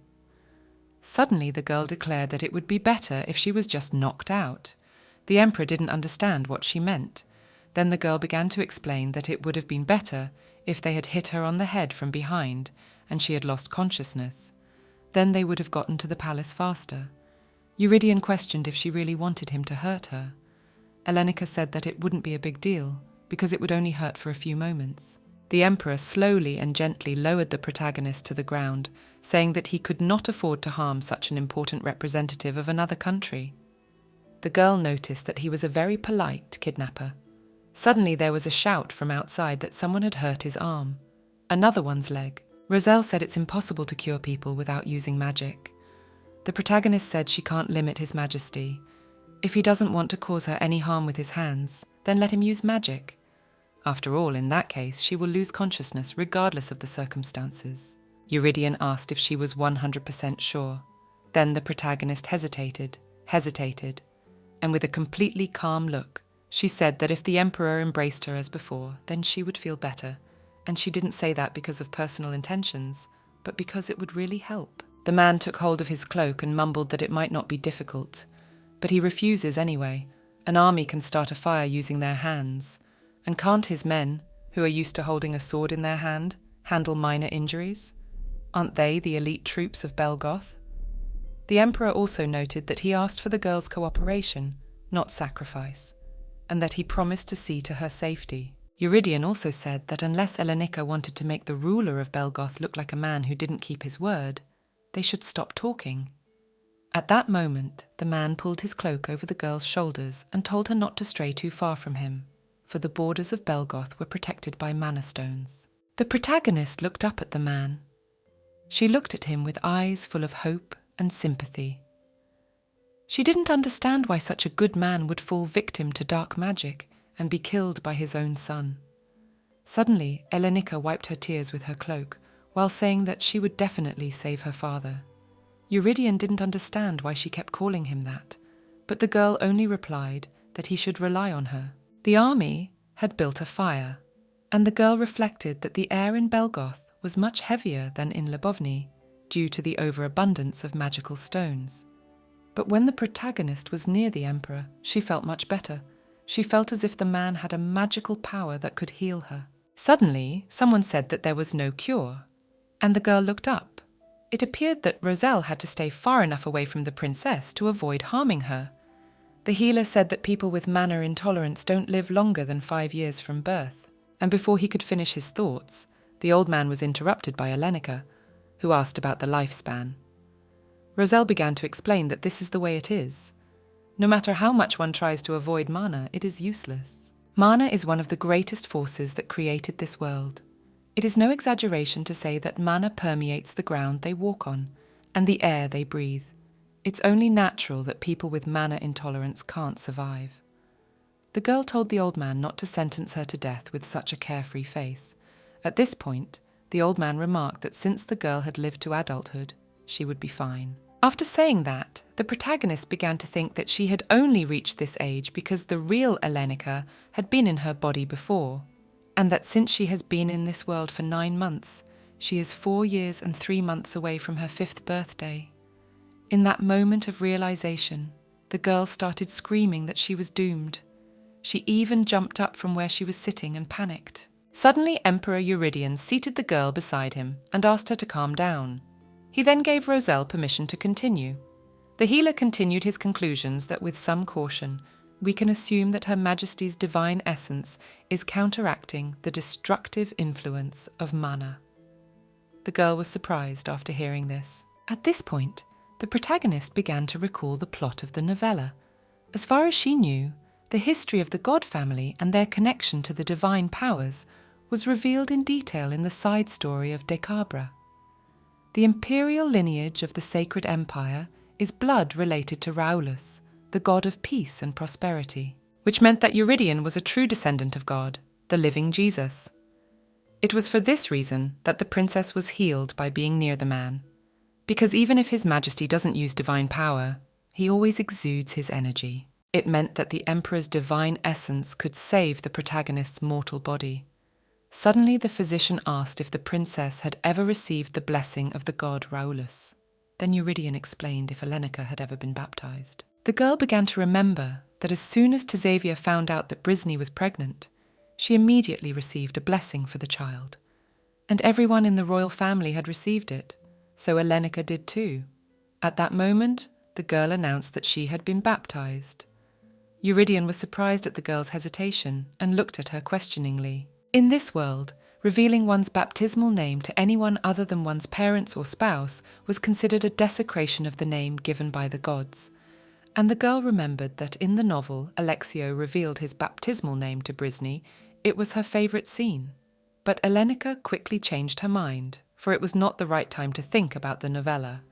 Suddenly, the girl declared that it would be better if she was just knocked out. The emperor didn't understand what she meant. Then the girl began to explain that it would have been better if they had hit her on the head from behind and she had lost consciousness. Then they would have gotten to the palace faster. Eurydion questioned if she really wanted him to hurt her. Elenica said that it wouldn't be a big deal, because it would only hurt for a few moments. The emperor slowly and gently lowered the protagonist to the ground, saying that he could not afford to harm such an important representative of another country. The girl noticed that he was a very polite kidnapper. Suddenly there was a shout from outside that someone had hurt his arm, another one's leg. Roselle said it's impossible to cure people without using magic. The protagonist said she can't limit His Majesty. If he doesn't want to cause her any harm with his hands, then let him use magic. After all, in that case, she will lose consciousness regardless of the circumstances. Eurydion asked if she was 100% sure. Then the protagonist hesitated, and with a completely calm look, she said that if the emperor embraced her as before, then she would feel better. And she didn't say that because of personal intentions, but because it would really help. The man took hold of his cloak and mumbled that it might not be difficult. But he refuses anyway. An army can start a fire using their hands. And can't his men, who are used to holding a sword in their hand, handle minor injuries? Aren't they the elite troops of Belgoth? The emperor also noted that he asked for the girl's cooperation, not sacrifice, and that he promised to see to her safety. Eurydion also said that unless Elenica wanted to make the ruler of Belgoth look like a man who didn't keep his word, they should stop talking. At that moment, the man pulled his cloak over the girl's shoulders and told her not to stray too far from him, for the borders of Belgoth were protected by mana stones. The protagonist looked up at the man. She looked at him with eyes full of hope and sympathy. She didn't understand why such a good man would fall victim to dark magic and be killed by his own son. Suddenly, Elenica wiped her tears with her cloak, while saying that she would definitely save her father. Eurydion didn't understand why she kept calling him that, but the girl only replied that he should rely on her. The army had built a fire, and the girl reflected that the air in Belgoth was much heavier than in Lebovny, due to the overabundance of magical stones. But when the protagonist was near the emperor, she felt much better. She felt as if the man had a magical power that could heal her. Suddenly, someone said that there was no cure, and the girl looked up. It appeared that Roselle had to stay far enough away from the princess to avoid harming her. The healer said that people with mana intolerance don't live longer than 5 years from birth. And before he could finish his thoughts, the old man was interrupted by Elenica, who asked about the lifespan. Roselle began to explain that this is the way it is. No matter how much one tries to avoid mana, it is useless. Mana is one of the greatest forces that created this world. It is no exaggeration to say that mana permeates the ground they walk on and the air they breathe. It's only natural that people with mana intolerance can't survive. The girl told the old man not to sentence her to death with such a carefree face. At this point, the old man remarked that since the girl had lived to adulthood, she would be fine. After saying that, the protagonist began to think that she had only reached this age because the real Elenica had been in her body before, and that since she has been in this world for 9 months, she is 4 years and 3 months away from her 5th birthday. In that moment of realization, the girl started screaming that she was doomed. She even jumped up from where she was sitting and panicked. Suddenly, Emperor Eurydion seated the girl beside him and asked her to calm down. He then gave Roselle permission to continue. The healer continued his conclusions that with some caution, we can assume that Her Majesty's divine essence is counteracting the destructive influence of mana. The girl was surprised after hearing this. At this point, the protagonist began to recall the plot of the novella. As far as she knew, the history of the god family and their connection to the divine powers was revealed in detail in the side story of Decabra. The imperial lineage of the sacred empire is blood related to Raulus, the god of peace and prosperity, which meant that Eurydion was a true descendant of God, the living Jesus. It was for this reason that the princess was healed by being near the man, because even if His Majesty doesn't use divine power, he always exudes his energy. It meant that the emperor's divine essence could save the protagonist's mortal body. Suddenly the physician asked if the princess had ever received the blessing of the god Raulus. Then Eurydion explained if Elenica had ever been baptized. The girl began to remember that as soon as Tizavia found out that Brisny was pregnant, she immediately received a blessing for the child. And everyone in the royal family had received it, so Elenica did too. At that moment, the girl announced that she had been baptized. Eurydion was surprised at the girl's hesitation and looked at her questioningly. In this world, revealing one's baptismal name to anyone other than one's parents or spouse was considered a desecration of the name given by the gods. And the girl remembered that in the novel Alexio revealed his baptismal name to Brisny. It was her favourite scene. But Elenica quickly changed her mind, for it was not the right time to think about the novella.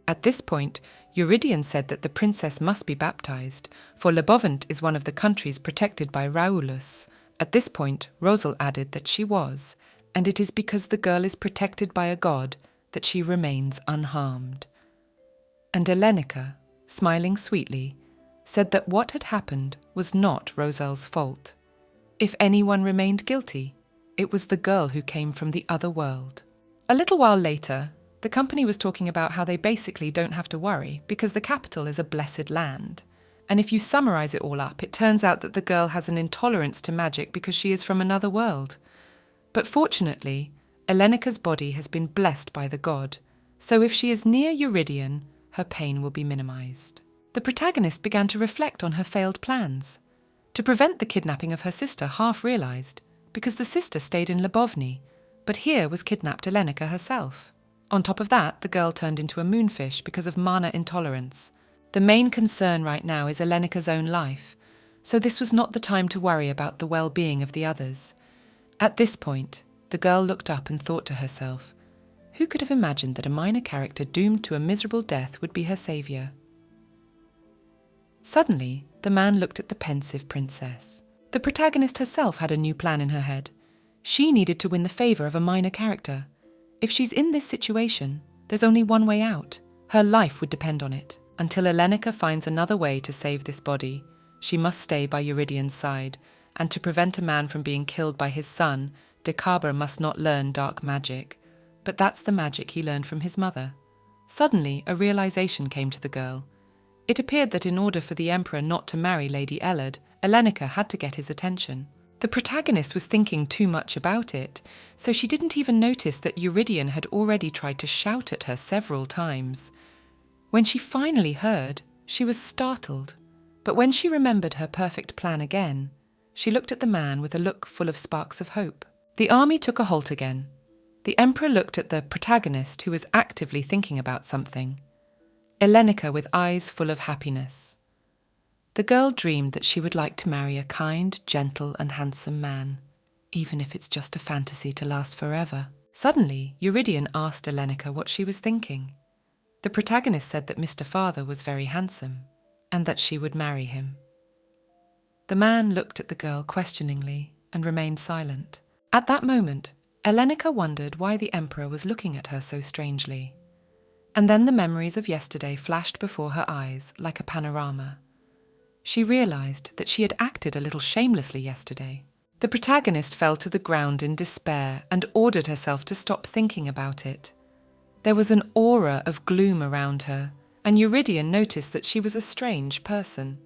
At this point, Eurydion said that the princess must be baptized, for Lebovant is one of the countries protected by Raulus. At this point, Rosal added that she was, and it is because the girl is protected by a god that she remains unharmed. And Elenica, smiling sweetly, said that what had happened was not Rosal's fault. If anyone remained guilty, it was the girl who came from the other world. A little while later, the company was talking about how they basically don't have to worry because the capital is a blessed land. And if you summarize it all up, it turns out that the girl has an intolerance to magic because she is from another world. But fortunately, Elenica's body has been blessed by the god, so if she is near Eurydion, her pain will be minimized. The protagonist began to reflect on her failed plans. To prevent the kidnapping of her sister half realized, because the sister stayed in Lebovny, but here was kidnapped Elenica herself. On top of that, the girl turned into a moonfish because of mana intolerance. The main concern right now is Elenica's own life, so this was not the time to worry about the well-being of the others. At this point, the girl looked up and thought to herself, who could have imagined that a minor character doomed to a miserable death would be her saviour? Suddenly, the man looked at the pensive princess. The protagonist herself had a new plan in her head. She needed to win the favour of a minor character. If she's in this situation, there's only one way out. Her life would depend on it. Until Elenica finds another way to save this body, she must stay by Eurydion's side, and to prevent a man from being killed by his son, Decabra must not learn dark magic. But that's the magic he learned from his mother. Suddenly, a realization came to the girl. It appeared that in order for the emperor not to marry Lady Ellard, Elenica had to get his attention. The protagonist was thinking too much about it, so she didn't even notice that Eurydion had already tried to shout at her several times. When she finally heard, she was startled. But when she remembered her perfect plan again, she looked at the man with a look full of sparks of hope. The army took a halt again. The emperor looked at the protagonist, who was actively thinking about something. Elenica with eyes full of happiness. The girl dreamed that she would like to marry a kind, gentle and handsome man, even if it's just a fantasy to last forever. Suddenly, Eurydion asked Elenica what she was thinking. The protagonist said that Mr. Father was very handsome, and that she would marry him. The man looked at the girl questioningly and remained silent. At that moment, Elenica wondered why the emperor was looking at her so strangely. And then the memories of yesterday flashed before her eyes like a panorama. She realized that she had acted a little shamelessly yesterday. The protagonist fell to the ground in despair and ordered herself to stop thinking about it. There was an aura of gloom around her, and Eurydion noticed that she was a strange person.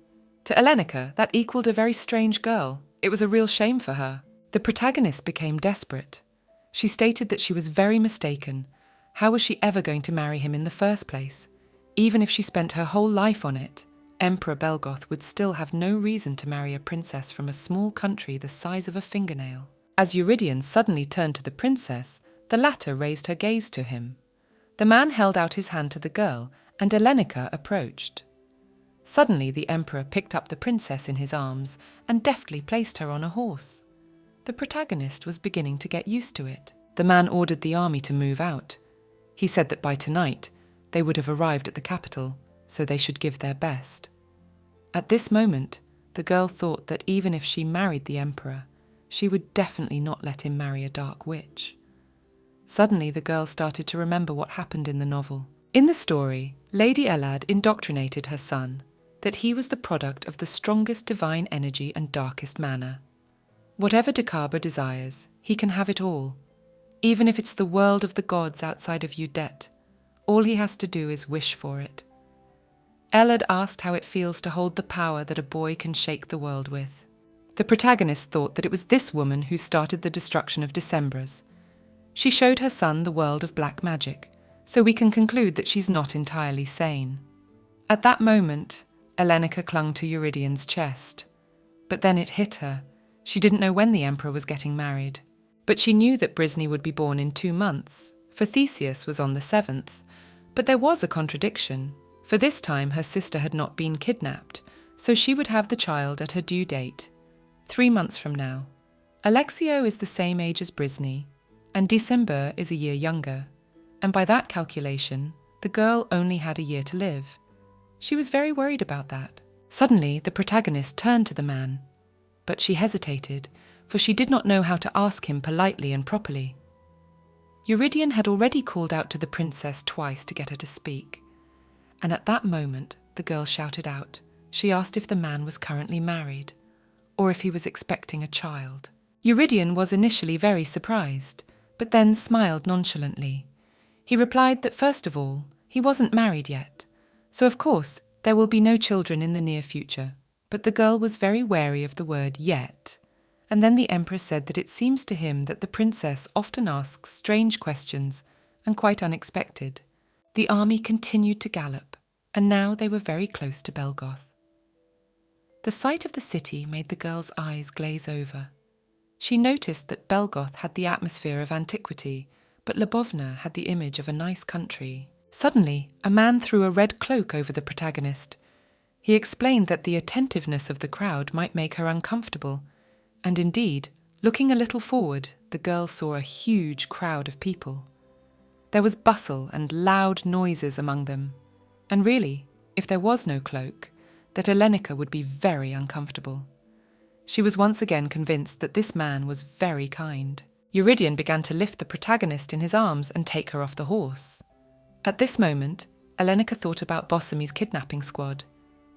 To Elenica, that equaled a very strange girl. It was a real shame for her. The protagonist became desperate. She stated that she was very mistaken. How was she ever going to marry him in the first place? Even if she spent her whole life on it, Emperor Belgoth would still have no reason to marry a princess from a small country the size of a fingernail. As Eurydion suddenly turned to the princess, the latter raised her gaze to him. The man held out his hand to the girl, and Elenica approached. Suddenly the emperor picked up the princess in his arms and deftly placed her on a horse. The protagonist was beginning to get used to it. The man ordered the army to move out. He said that by tonight they would have arrived at the capital, so they should give their best. At this moment, the girl thought that even if she married the emperor, she would definitely not let him marry a dark witch. Suddenly the girl started to remember what happened in the novel. In the story, Lady Elad indoctrinated her son that he was the product of the strongest divine energy and darkest mana. Whatever Dakaba desires, he can have it all. Even if it's the world of the gods outside of Udet, all he has to do is wish for it. Elad asked how it feels to hold the power that a boy can shake the world with. The protagonist thought that it was this woman who started the destruction of Decembras. She showed her son the world of black magic, so we can conclude that she's not entirely sane. At that moment, Elenica clung to Eurydion's chest. But then it hit her. She didn't know when the emperor was getting married. But she knew that Brisny would be born in 2 months, for Theseus was on the 7th. But there was a contradiction, for this time her sister had not been kidnapped, so she would have the child at her due date, 3 months from now. Alexio is the same age as Brisny, and December is a year younger, and by that calculation, the girl only had a year to live. She was very worried about that. Suddenly, the protagonist turned to the man, but she hesitated, for she did not know how to ask him politely and properly. Eurydion had already called out to the princess twice to get her to speak, and at that moment the girl shouted out. She asked if the man was currently married, or if he was expecting a child. Eurydion was initially very surprised, but then smiled nonchalantly. He replied that first of all, he wasn't married yet, so of course there will be no children in the near future. But the girl was very wary of the word yet, and then the emperor said that it seems to him that the princess often asks strange questions and quite unexpected. The army continued to gallop, and now they were very close to Belgoth. The sight of the city made the girl's eyes glaze over. She noticed that Belgoth had the atmosphere of antiquity, but Lubovna had the image of a nice country. Suddenly, a man threw a red cloak over the protagonist. He explained that the attentiveness of the crowd might make her uncomfortable, and indeed, looking a little forward, the girl saw a huge crowd of people. There was bustle and loud noises among them, and really, if there was no cloak, that Elenica would be very uncomfortable. She was once again convinced that this man was very kind. Eurydion began to lift the protagonist in his arms and take her off the horse. At this moment, Elenica thought about Bossomy's kidnapping squad,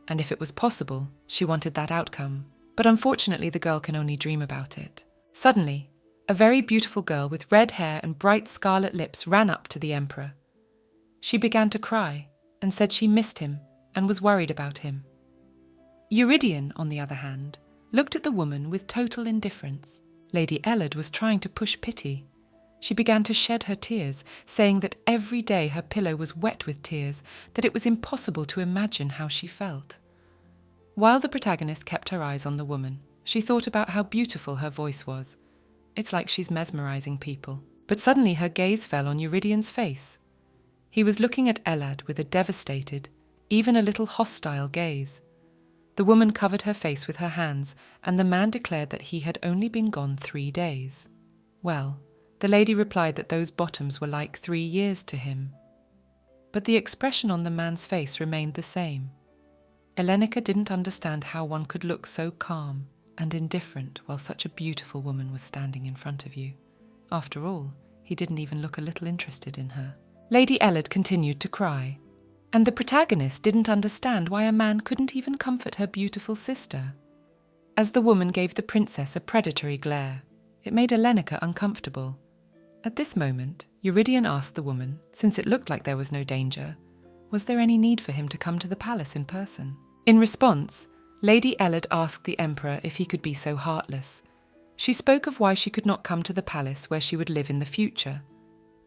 and if it was possible, she wanted that outcome. But unfortunately, the girl can only dream about it. Suddenly, a very beautiful girl with red hair and bright scarlet lips ran up to the emperor. She began to cry and said she missed him and was worried about him. Eurydion, on the other hand, looked at the woman with total indifference. Lady Elad was trying to push pity. She began to shed her tears, saying that every day her pillow was wet with tears, that it was impossible to imagine how she felt. While the protagonist kept her eyes on the woman, she thought about how beautiful her voice was. It's like she's mesmerizing people. But suddenly her gaze fell on Eurydion's face. He was looking at Elad with a devastated, even a little hostile gaze. The woman covered her face with her hands, and the man declared that he had only been gone 3 days. Well, the lady replied that those bottoms were like 3 years to him. But the expression on the man's face remained the same. Elenica didn't understand how one could look so calm and indifferent while such a beautiful woman was standing in front of you. After all, he didn't even look a little interested in her. Lady Elad continued to cry, and the protagonist didn't understand why a man couldn't even comfort her beautiful sister. As the woman gave the princess a predatory glare, it made Elenica uncomfortable. At this moment, Eurydion asked the woman, since it looked like there was no danger, was there any need for him to come to the palace in person? In response, Lady Elad asked the emperor if he could be so heartless. She spoke of why she could not come to the palace where she would live in the future.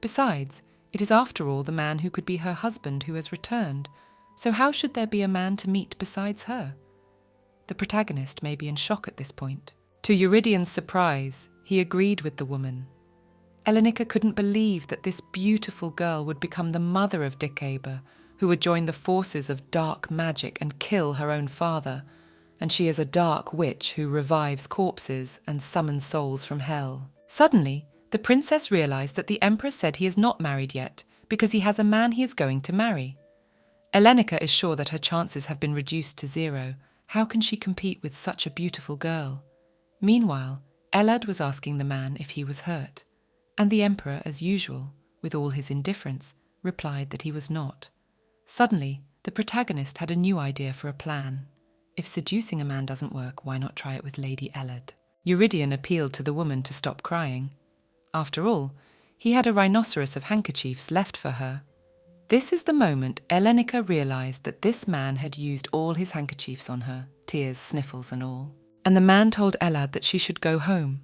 Besides, it is after all the man who could be her husband who has returned, So how should there be a man to meet besides her? The protagonist may be in shock at this point. To Eurydian's surprise, he agreed with the woman. Elenica couldn't believe that this beautiful girl would become the mother of Dickaber, who would join the forces of dark magic and kill her own father, and she is a dark witch who revives corpses and summons souls from hell. Suddenly, the princess realized that the emperor said he is not married yet because he has a man he is going to marry. Elenica is sure that her chances have been reduced to 0. How can she compete with such a beautiful girl? Meanwhile, Elad was asking the man if he was hurt, and the emperor, as usual, with all his indifference, replied that he was not. Suddenly, the protagonist had a new idea for a plan. If seducing a man doesn't work, why not try it with Lady Elad? Eurydian appealed to the woman to stop crying. After all, he had a rhinoceros of handkerchiefs left for her. This is the moment Elenica realized that this man had used all his handkerchiefs on her, tears, sniffles and all. And the man told Elad that she should go home.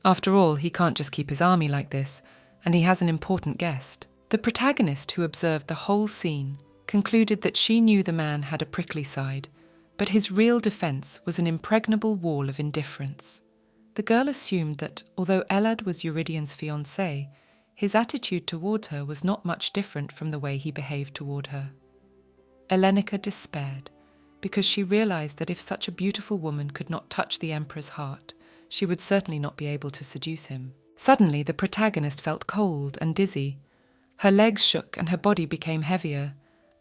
After all, he can't just keep his army like this, and he has an important guest. The protagonist, who observed the whole scene, concluded that she knew the man had a prickly side, but his real defense was an impregnable wall of indifference. The girl assumed that, although Elad was Eurydian's fiancé, his attitude toward her was not much different from the way he behaved toward her. Elenica despaired, because she realized that if such a beautiful woman could not touch the emperor's heart, she would certainly not be able to seduce him. Suddenly, the protagonist felt cold and dizzy. Her legs shook and her body became heavier.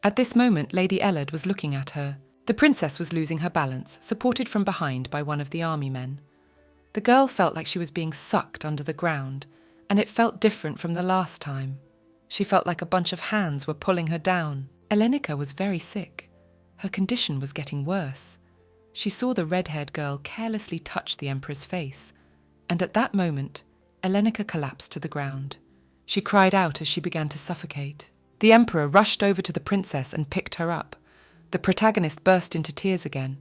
At this moment, Lady Elad was looking at her. The princess was losing her balance, supported from behind by one of the army men. The girl felt like she was being sucked under the ground, and it felt different from the last time. She felt like a bunch of hands were pulling her down. Elenica was very sick. Her condition was getting worse. She saw the red-haired girl carelessly touch the emperor's face, and at that moment, Elenica collapsed to the ground. She cried out as she began to suffocate. The emperor rushed over to the princess and picked her up. The protagonist burst into tears again.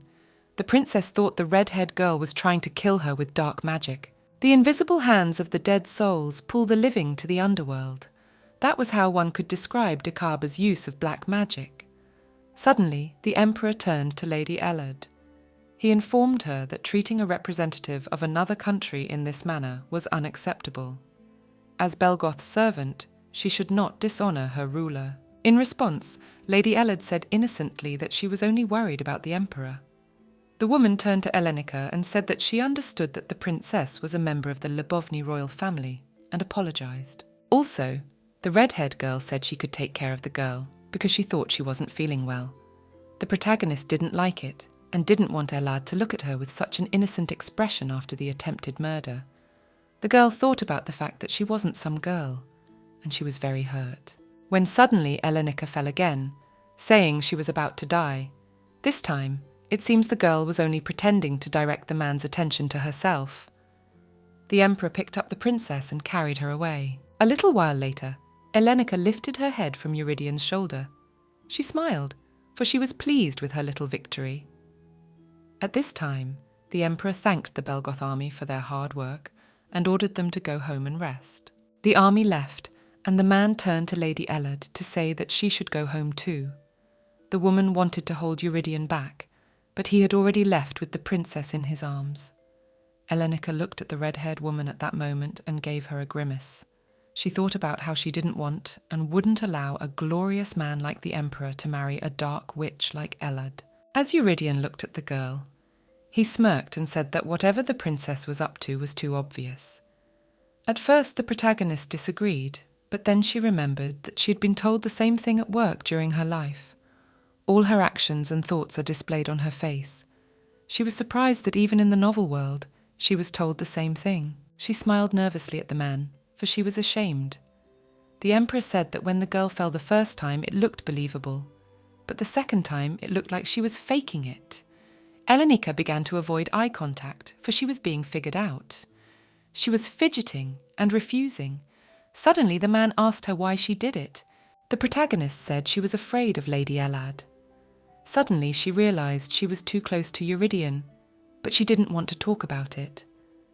The princess thought the red-haired girl was trying to kill her with dark magic. The invisible hands of the dead souls pull the living to the underworld. That was how one could describe Dickaber's use of black magic. Suddenly, the emperor turned to Lady Elad. He informed her that treating a representative of another country in this manner was unacceptable. As Belgoth's servant, she should not dishonor her ruler. In response, Lady Elad said innocently that she was only worried about the emperor. The woman turned to Elenica and said that she understood that the princess was a member of the Lebovny royal family, and apologized. Also, the red-haired girl said she could take care of the girl because she thought she wasn't feeling well. The protagonist didn't like it and didn't want Elad to look at her with such an innocent expression after the attempted murder. The girl thought about the fact that she wasn't some girl, and she was very hurt. When suddenly Elenica fell again, saying she was about to die. This time, it seems the girl was only pretending to direct the man's attention to herself. The emperor picked up the princess and carried her away. A little while later, Elenica lifted her head from Eurydian's shoulder. She smiled, for she was pleased with her little victory. At this time, the emperor thanked the Belgoth army for their hard work and ordered them to go home and rest. The army left, and the man turned to Lady Elad to say that she should go home too. The woman wanted to hold Eurydian back, but he had already left with the princess in his arms. Elenica looked at the red-haired woman at that moment and gave her a grimace. She thought about how she didn't want and wouldn't allow a glorious man like the emperor to marry a dark witch like Elad. As Eurydian looked at the girl, he smirked and said that whatever the princess was up to was too obvious. At first the protagonist disagreed, but then she remembered that she had been told the same thing at work during her life. All her actions and thoughts are displayed on her face. She was surprised that even in the novel world, she was told the same thing. She smiled nervously at the man, for she was ashamed. The emperor said that when the girl fell the first time, it looked believable, but the second time, it looked like she was faking it. Elenica began to avoid eye contact, for she was being figured out. She was fidgeting and refusing. Suddenly, the man asked her why she did it. The protagonist said she was afraid of Lady Elad. Suddenly, she realized she was too close to Eurydian, but she didn't want to talk about it,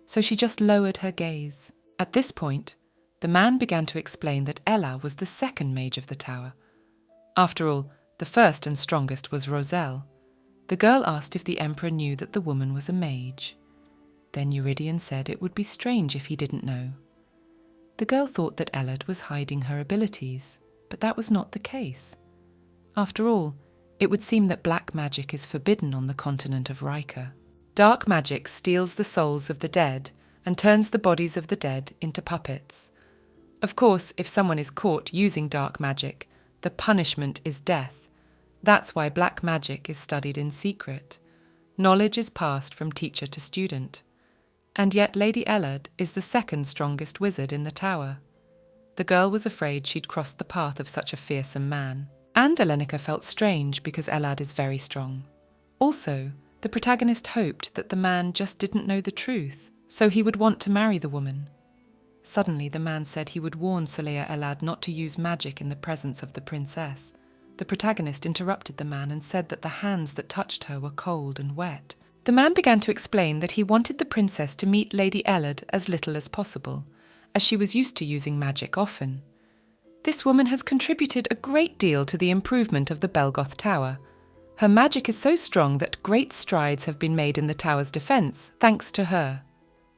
so she just lowered her gaze. At this point, the man began to explain that Ella was the second mage of the tower. After all, The first and strongest was Roselle. The girl asked if the emperor knew that the woman was a mage. Then Eurydion said it would be strange if he didn't know. The girl thought that Elad was hiding her abilities, but that was not the case. After all, it would seem that black magic is forbidden on the continent of Riker. Dark magic steals the souls of the dead and turns the bodies of the dead into puppets. Of course, if someone is caught using dark magic, the punishment is death. That's why black magic is studied in secret. Knowledge is passed from teacher to student. And yet Lady Elad is the second strongest wizard in the tower. The girl was afraid she'd crossed the path of such a fearsome man. And Elenica felt strange because Elad is very strong. Also, the protagonist hoped that the man just didn't know the truth, so he would want to marry the woman. Suddenly the man said he would warn Saleya Elad not to use magic in the presence of the princess. The protagonist interrupted the man and said that the hands that touched her were cold and wet. The man began to explain that he wanted the princess to meet Lady Elad as little as possible, as she was used to using magic often. This woman has contributed a great deal to the improvement of the Belgoth Tower. Her magic is so strong that great strides have been made in the tower's defence, thanks to her.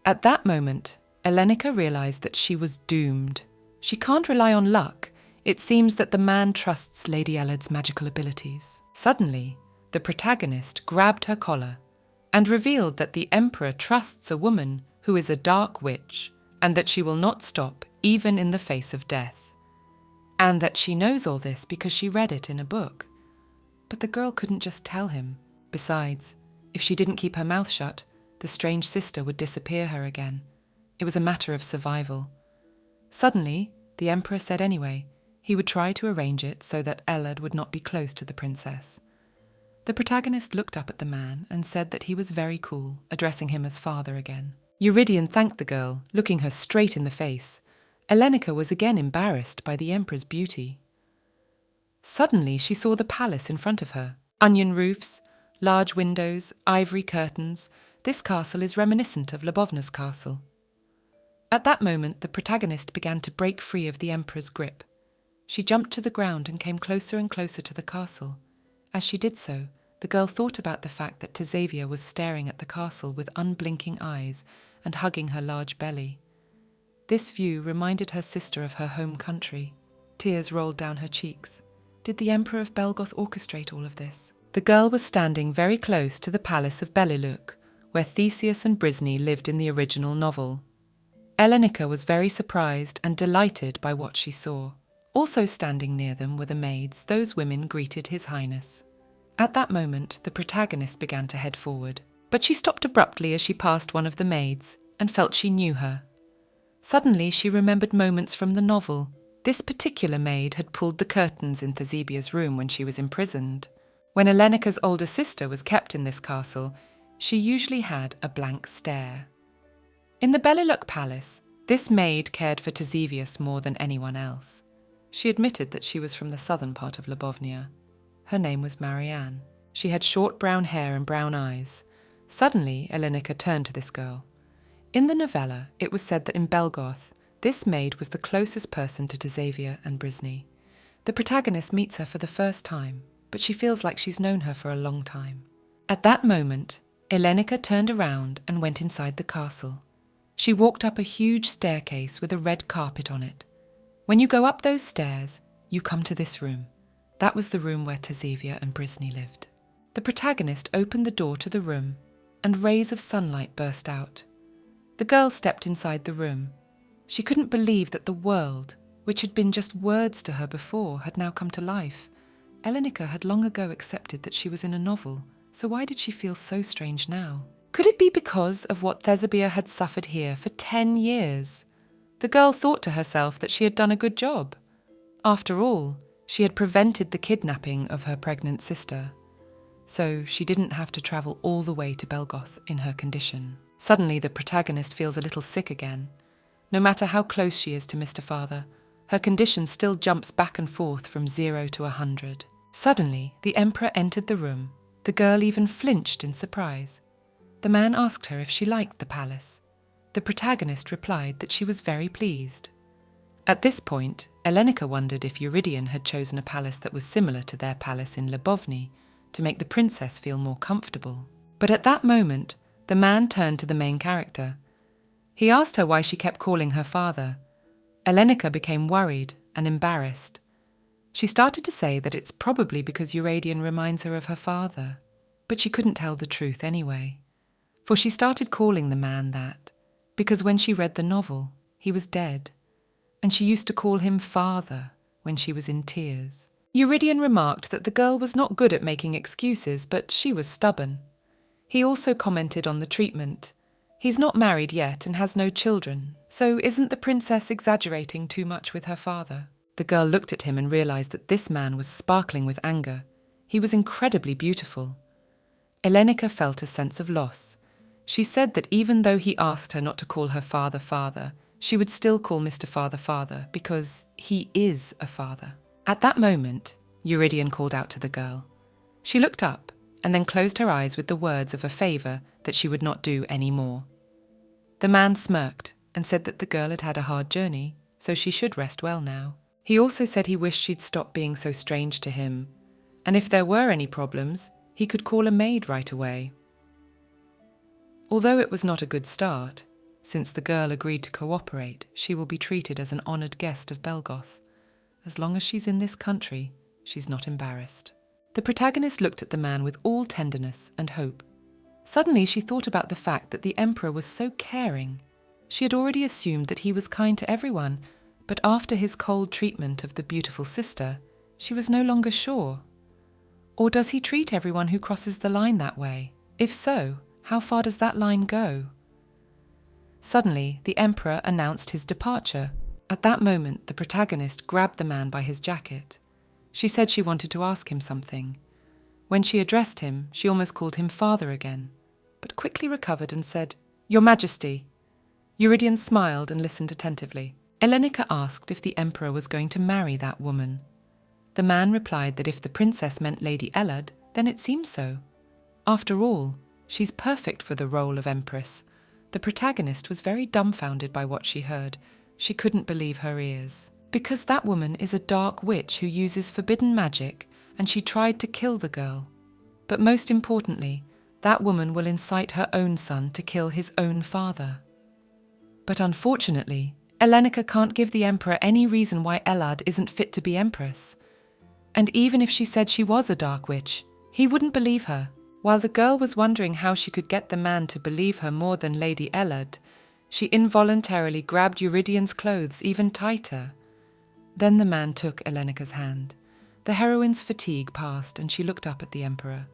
At that moment, Elenica realised that she was doomed. She can't rely on luck. It seems that the man trusts Lady Elad's magical abilities. Suddenly, the protagonist grabbed her collar and revealed that the Emperor trusts a woman who is a dark witch and that she will not stop even in the face of death. And that she knows all this because she read it in a book. But the girl couldn't just tell him. Besides, if she didn't keep her mouth shut, the strange sister would disappear her again. It was a matter of survival. Suddenly, the Emperor said anyway, he would try to arrange it so that Elad would not be close to the princess. The protagonist looked up at the man and said that he was very cool, addressing him as father again. Eurydion thanked the girl, looking her straight in the face. Elenica was again embarrassed by the Emperor's beauty. Suddenly she saw the palace in front of her. Onion roofs, large windows, ivory curtains. This castle is reminiscent of Lubovna's castle. At that moment the protagonist began to break free of the Emperor's grip. She jumped to the ground and came closer and closer to the castle. As she did so, the girl thought about the fact that Tazavia was staring at the castle with unblinking eyes and hugging her large belly. This view reminded her sister of her home country. Tears rolled down her cheeks. Did the Emperor of Belgoth orchestrate all of this? The girl was standing very close to the palace of Beliluk, where Theseus and Brisne lived in the original novel. Elenica was very surprised and delighted by what she saw. Also standing near them were the maids. Those women greeted His Highness. At that moment, the protagonist began to head forward, but she stopped abruptly as she passed one of the maids and felt she knew her. Suddenly she remembered moments from the novel. This particular maid had pulled the curtains in Thesebia's room when she was imprisoned. When Elenica's older sister was kept in this castle, she usually had a blank stare. In the Beliluk palace, this maid cared for Thesebius more than anyone else. She admitted that she was from the southern part of Lubovnia. Her name was Marianne. She had short brown hair and brown eyes. Suddenly, Elenica turned to this girl. In the novella, it was said that in Belgoth, this maid was the closest person to Tazavia and Brisne. The protagonist meets her for the first time, but she feels like she's known her for a long time. At that moment, Elenica turned around and went inside the castle. She walked up a huge staircase with a red carpet on it. When you go up those stairs, you come to this room. That was the room where Tazavia and Brisne lived. The protagonist opened the door to the room, and rays of sunlight burst out. The girl stepped inside the room. She couldn't believe that the world, which had been just words to her before, had now come to life. Elenica had long ago accepted that she was in a novel, so why did she feel so strange now? Could it be because of what Thesabia had suffered here for 10 years? The girl thought to herself that she had done a good job. After all, she had prevented the kidnapping of her pregnant sister, so she didn't have to travel all the way to Belgoth in her condition. Suddenly, the protagonist feels a little sick again. No matter how close she is to Mr. Father, her condition still jumps back and forth from 0 to 100. Suddenly, the Emperor entered the room. The girl even flinched in surprise. The man asked her if she liked the palace. The protagonist replied that she was very pleased. At this point, Elenica wondered if Eurydion had chosen a palace that was similar to their palace in Lebovny to make the princess feel more comfortable. But at that moment, the man turned to the main character. He asked her why she kept calling her father. Elenica became worried and embarrassed. She started to say that it's probably because Eurydion reminds her of her father, but she couldn't tell the truth anyway. For she started calling the man that, because when she read the novel, he was dead, and she used to call him father when she was in tears. Eurydion remarked that the girl was not good at making excuses, but she was stubborn. He also commented on the treatment. He's not married yet and has no children, so isn't the princess exaggerating too much with her father? The girl looked at him and realized that this man was sparkling with anger. He was incredibly beautiful. Elenica felt a sense of loss. She said that even though he asked her not to call her father father, she would still call Mr. Father father because he is a father. At that moment, Eurydion called out to the girl. She looked up and then closed her eyes with the words of a favour that she would not do any more. The man smirked and said that the girl had had a hard journey, so she should rest well now. He also said he wished she'd stop being so strange to him, and if there were any problems, he could call a maid right away. Although it was not a good start, since the girl agreed to cooperate, she will be treated as an honoured guest of Belgoth. As long as she's in this country, she's not embarrassed. The protagonist looked at the man with all tenderness and hope. Suddenly she thought about the fact that the emperor was so caring. She had already assumed that he was kind to everyone, but after his cold treatment of the beautiful sister, she was no longer sure. Or does he treat everyone who crosses the line that way? If so, how far does that line go? Suddenly, the emperor announced his departure. At that moment, the protagonist grabbed the man by his jacket. She said she wanted to ask him something. When she addressed him, she almost called him father again, but quickly recovered and said, "Your Majesty." Eurydion smiled and listened attentively. Elenica asked if the emperor was going to marry that woman. The man replied that if the princess meant Lady Elad, then it seemed so. After all, she's perfect for the role of empress. The protagonist was very dumbfounded by what she heard. She couldn't believe her ears. Because that woman is a dark witch who uses forbidden magic, and she tried to kill the girl. But most importantly, that woman will incite her own son to kill his own father. But unfortunately, Elenica can't give the emperor any reason why Elad isn't fit to be empress. And even if she said she was a dark witch, he wouldn't believe her. While the girl was wondering how she could get the man to believe her more than Lady Elad, she involuntarily grabbed Eurydion's clothes even tighter. Then the man took Elenica's hand. The heroine's fatigue passed and she looked up at the emperor.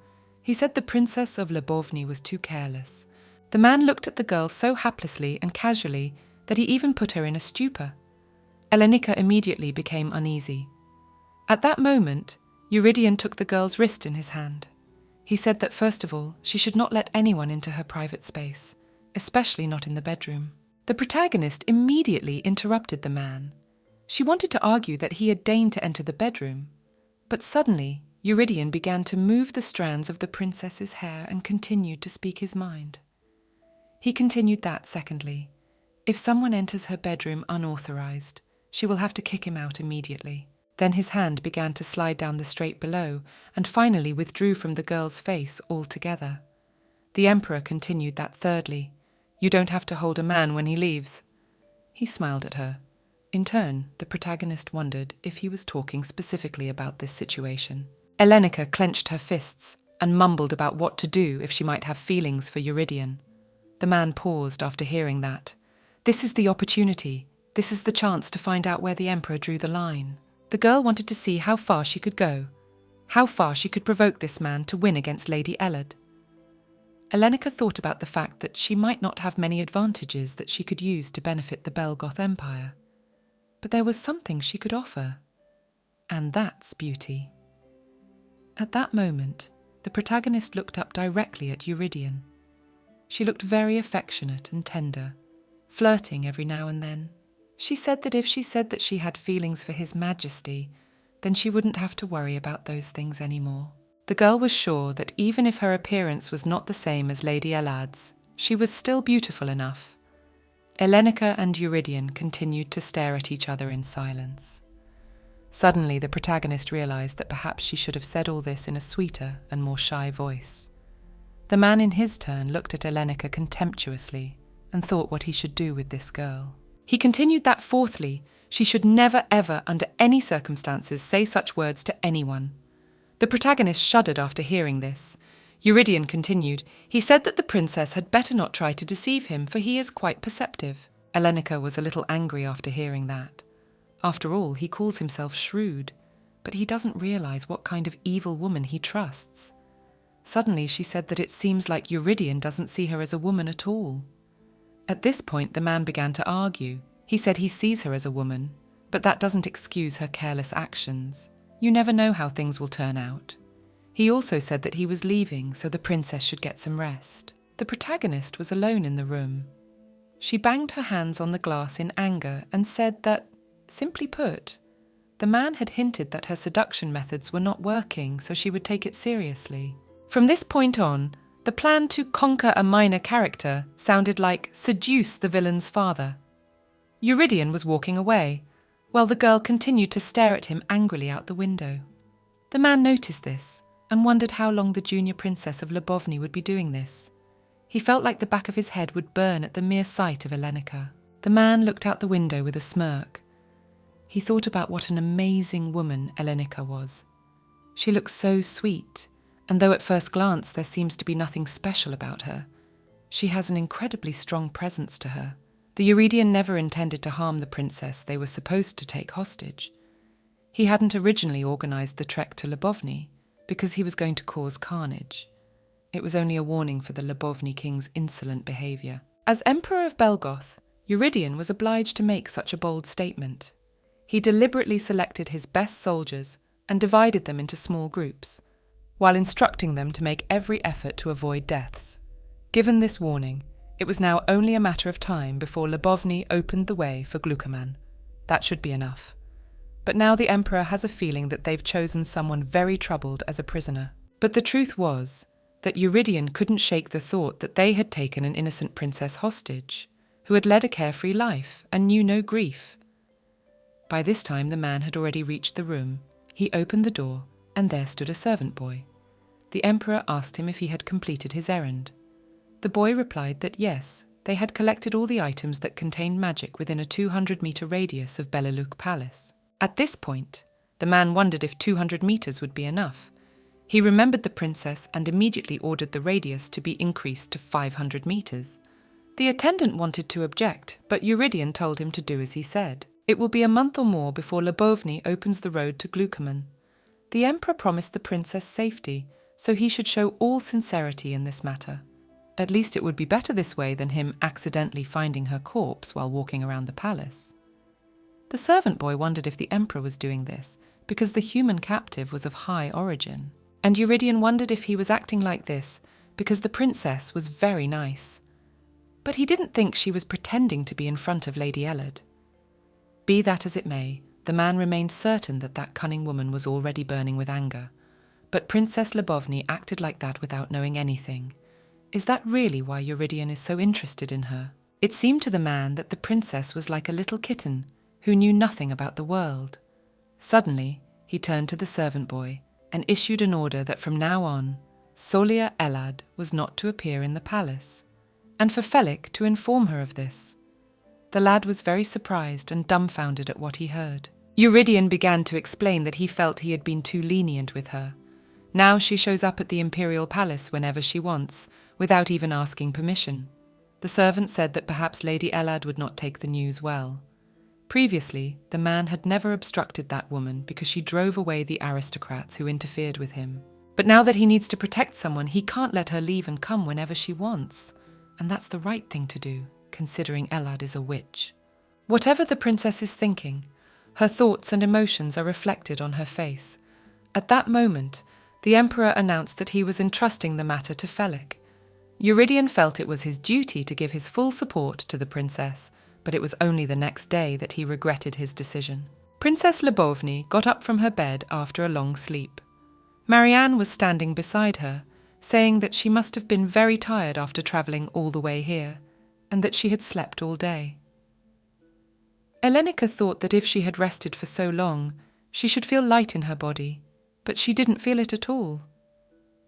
He said the princess of Lebovny was too careless. The man looked at the girl so haplessly and casually that he even put her in a stupor. Elenica immediately became uneasy. At that moment, Eurydion took the girl's wrist in his hand. He said that first of all, she should not let anyone into her private space, especially not in the bedroom. The protagonist immediately interrupted the man. She wanted to argue that he had deigned to enter the bedroom, but suddenly Eurydion began to move the strands of the princess's hair and continued to speak his mind. He continued that, secondly, if someone enters her bedroom unauthorized, she will have to kick him out immediately. Then his hand began to slide down the straight below and finally withdrew from the girl's face altogether. The emperor continued that thirdly, you don't have to hold a man when he leaves. He smiled at her. In turn, the protagonist wondered if he was talking specifically about this situation. Elenica clenched her fists and mumbled about what to do if she might have feelings for Eurydion. The man paused after hearing that. This is the opportunity. This is the chance to find out where the emperor drew the line. The girl wanted to see how far she could go, how far she could provoke this man to win against Lady Elad. Elenica thought about the fact that she might not have many advantages that she could use to benefit the Belgoth Empire. But there was something she could offer, and that's beauty. At that moment, the protagonist looked up directly at Eurydion. She looked very affectionate and tender, flirting every now and then. She said that if she said that she had feelings for His Majesty, then she wouldn't have to worry about those things anymore. The girl was sure that even if her appearance was not the same as Lady Elad's, she was still beautiful enough. Elenica and Eurydion continued to stare at each other in silence. Suddenly, the protagonist realized that perhaps she should have said all this in a sweeter and more shy voice. The man in his turn looked at Elenica contemptuously and thought what he should do with this girl. He continued that fourthly, she should never ever, under any circumstances, say such words to anyone. The protagonist shuddered after hearing this. Eurydion continued, he said that the princess had better not try to deceive him, for he is quite perceptive. Elenica was a little angry after hearing that. After all, he calls himself shrewd, but he doesn't realize what kind of evil woman he trusts. Suddenly she said that it seems like Eurydion doesn't see her as a woman at all. At this point the man began to argue. He said he sees her as a woman, but that doesn't excuse her careless actions. You never know how things will turn out. He also said that he was leaving, so the princess should get some rest. The protagonist was alone in the room. She banged her hands on the glass in anger and said that, simply put, the man had hinted that her seduction methods were not working, so she would take it seriously. From this point on, the plan to conquer a minor character sounded like seduce the villain's father. Eurydion was walking away, while the girl continued to stare at him angrily out the window. The man noticed this and wondered how long the junior princess of Lubovny would be doing this. He felt like the back of his head would burn at the mere sight of Elenica. The man looked out the window with a smirk. He thought about what an amazing woman Elenica was. She looked so sweet, and though at first glance there seems to be nothing special about her, she has an incredibly strong presence to her. The Eurydion never intended to harm the princess they were supposed to take hostage. He hadn't originally organised the trek to Lubovny because he was going to cause carnage. It was only a warning for the Lubovny king's insolent behaviour. As Emperor of Belgoth, Eurydion was obliged to make such a bold statement. He deliberately selected his best soldiers and divided them into small groups, while instructing them to make every effort to avoid deaths. Given this warning, it was now only a matter of time before Lubovny opened the way for Glucoman. That should be enough. But now the Emperor has a feeling that they've chosen someone very troubled as a prisoner. But the truth was that Eurydion couldn't shake the thought that they had taken an innocent princess hostage, who had led a carefree life and knew no grief. By this time the man had already reached the room. He opened the door, and there stood a servant boy. The Emperor asked him if he had completed his errand. The boy replied that yes, they had collected all the items that contained magic within a 200-metre radius of Beliluk Palace. At this point, the man wondered if 200 metres would be enough. He remembered the princess and immediately ordered the radius to be increased to 500 metres. The attendant wanted to object, but Eurydion told him to do as he said. It will be a month or more before Lubovny opens the road to Glucoman. The Emperor promised the princess safety, so he should show all sincerity in this matter. At least it would be better this way than him accidentally finding her corpse while walking around the palace. The servant boy wondered if the Emperor was doing this because the human captive was of high origin. And Eurydion wondered if he was acting like this because the princess was very nice. But he didn't think she was pretending to be in front of Lady Ellard. Be that as it may, the man remained certain that that cunning woman was already burning with anger. But Princess Lubovny acted like that without knowing anything. Is that really why Eurydion is so interested in her? It seemed to the man that the princess was like a little kitten who knew nothing about the world. Suddenly, he turned to the servant boy and issued an order that from now on, Solia Ellard was not to appear in the palace, and for Felik to inform her of this. The lad was very surprised and dumbfounded at what he heard. Eurydion began to explain that he felt he had been too lenient with her. Now she shows up at the imperial palace whenever she wants, without even asking permission. The servant said that perhaps Lady Ellard would not take the news well. Previously, the man had never obstructed that woman because she drove away the aristocrats who interfered with him. But now that he needs to protect someone, he can't let her leave and come whenever she wants. And that's the right thing to do, considering Ellard is a witch. Whatever the princess is thinking, her thoughts and emotions are reflected on her face. At that moment, the Emperor announced that he was entrusting the matter to Felik. Eurydion felt it was his duty to give his full support to the princess, but it was only the next day that he regretted his decision. Princess Lubovny got up from her bed after a long sleep. Marianne was standing beside her, saying that she must have been very tired after travelling all the way here. and that she had slept all day. Elenica thought that if she had rested for so long, she should feel light in her body, but she didn't feel it at all.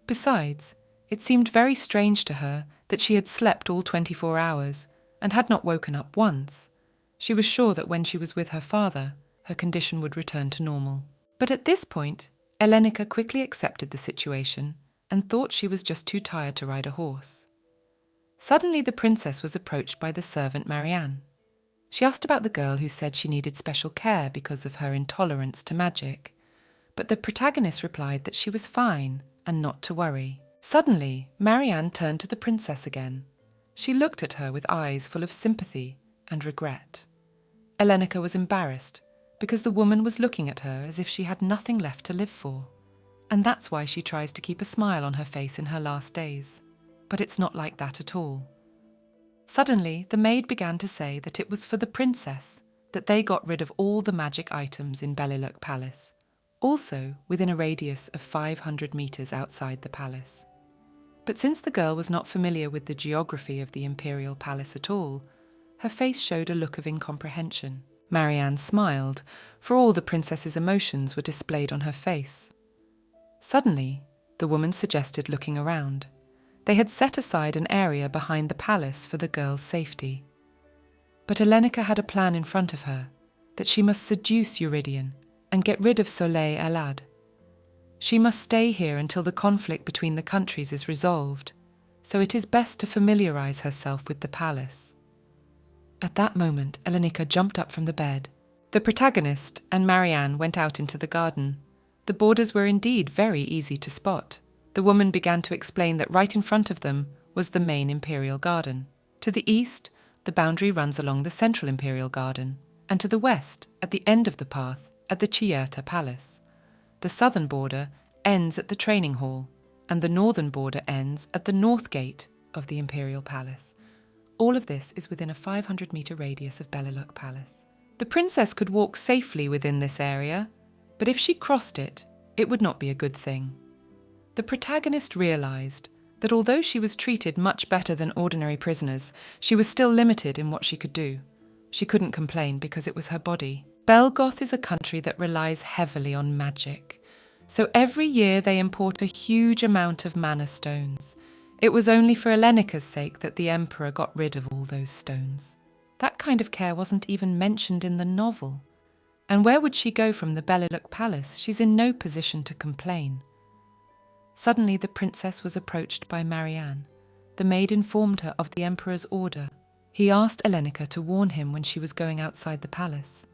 Besides, it seemed very strange to her that she had slept all 24 hours and had not woken up once. She was sure that when she was with her father, her condition would return to normal. But at this point, Elenica quickly accepted the situation and thought she was just too tired to ride a horse. Suddenly the princess was approached by the servant Marianne. She asked about the girl who said she needed special care because of her intolerance to magic, but the protagonist replied that she was fine and not to worry. Suddenly, Marianne turned to the princess again. She looked at her with eyes full of sympathy and regret. Elenica was embarrassed because the woman was looking at her as if she had nothing left to live for. And that's why she tries to keep a smile on her face in her last days. But it's not like that at all. Suddenly, the maid began to say that it was for the princess that they got rid of all the magic items in Beliluk Palace, also within a radius of 500 meters outside the palace. But since the girl was not familiar with the geography of the imperial palace at all, her face showed a look of incomprehension. Marianne smiled, for all the princess's emotions were displayed on her face. Suddenly, the woman suggested looking around. They had set aside an area behind the palace for the girl's safety. But Elenica had a plan in front of her, that she must seduce Euridian and get rid of Soleil Elad. She must stay here until the conflict between the countries is resolved, so it is best to familiarize herself with the palace. At that moment, Elenica jumped up from the bed. The protagonist and Marianne went out into the garden. The borders were indeed very easy to spot. The woman began to explain that right in front of them was the main imperial garden. To the east, the boundary runs along the central imperial garden, and to the west, at the end of the path, at the Chierta Palace. The southern border ends at the training hall, and the northern border ends at the north gate of the imperial palace. All of this is within a 500-meter radius of Beliluk Palace. The princess could walk safely within this area, but if she crossed it, it would not be a good thing. The protagonist realized that although she was treated much better than ordinary prisoners, she was still limited in what she could do. She couldn't complain because it was her body. Belgoth is a country that relies heavily on magic, so every year they import a huge amount of mana stones. It was only for Elenica's sake that the emperor got rid of all those stones. That kind of care wasn't even mentioned in the novel. And where would she go from the Beliluk Palace? She's in no position to complain. Suddenly the princess was approached by Marianne. The maid informed her of the emperor's order. He asked Elenica to warn him when she was going outside the palace.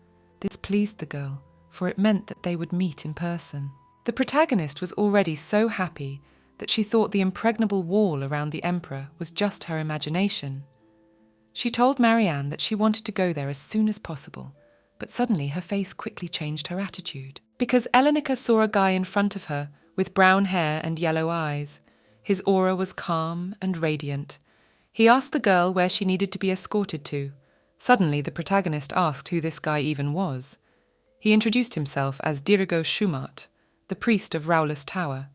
This pleased the girl, for it meant that they would meet in person. The protagonist was already so happy that she thought the impregnable wall around the emperor was just her imagination. She told Marianne that she wanted to go there as soon as possible, but suddenly her face quickly changed her attitude. Because Elenica saw a guy in front of her with brown hair and yellow eyes. His aura was calm and radiant. He asked the girl where she needed to be escorted to. Suddenly the protagonist asked who this guy even was. He introduced himself as Dirigo Shumat, the priest of Raulas Tower.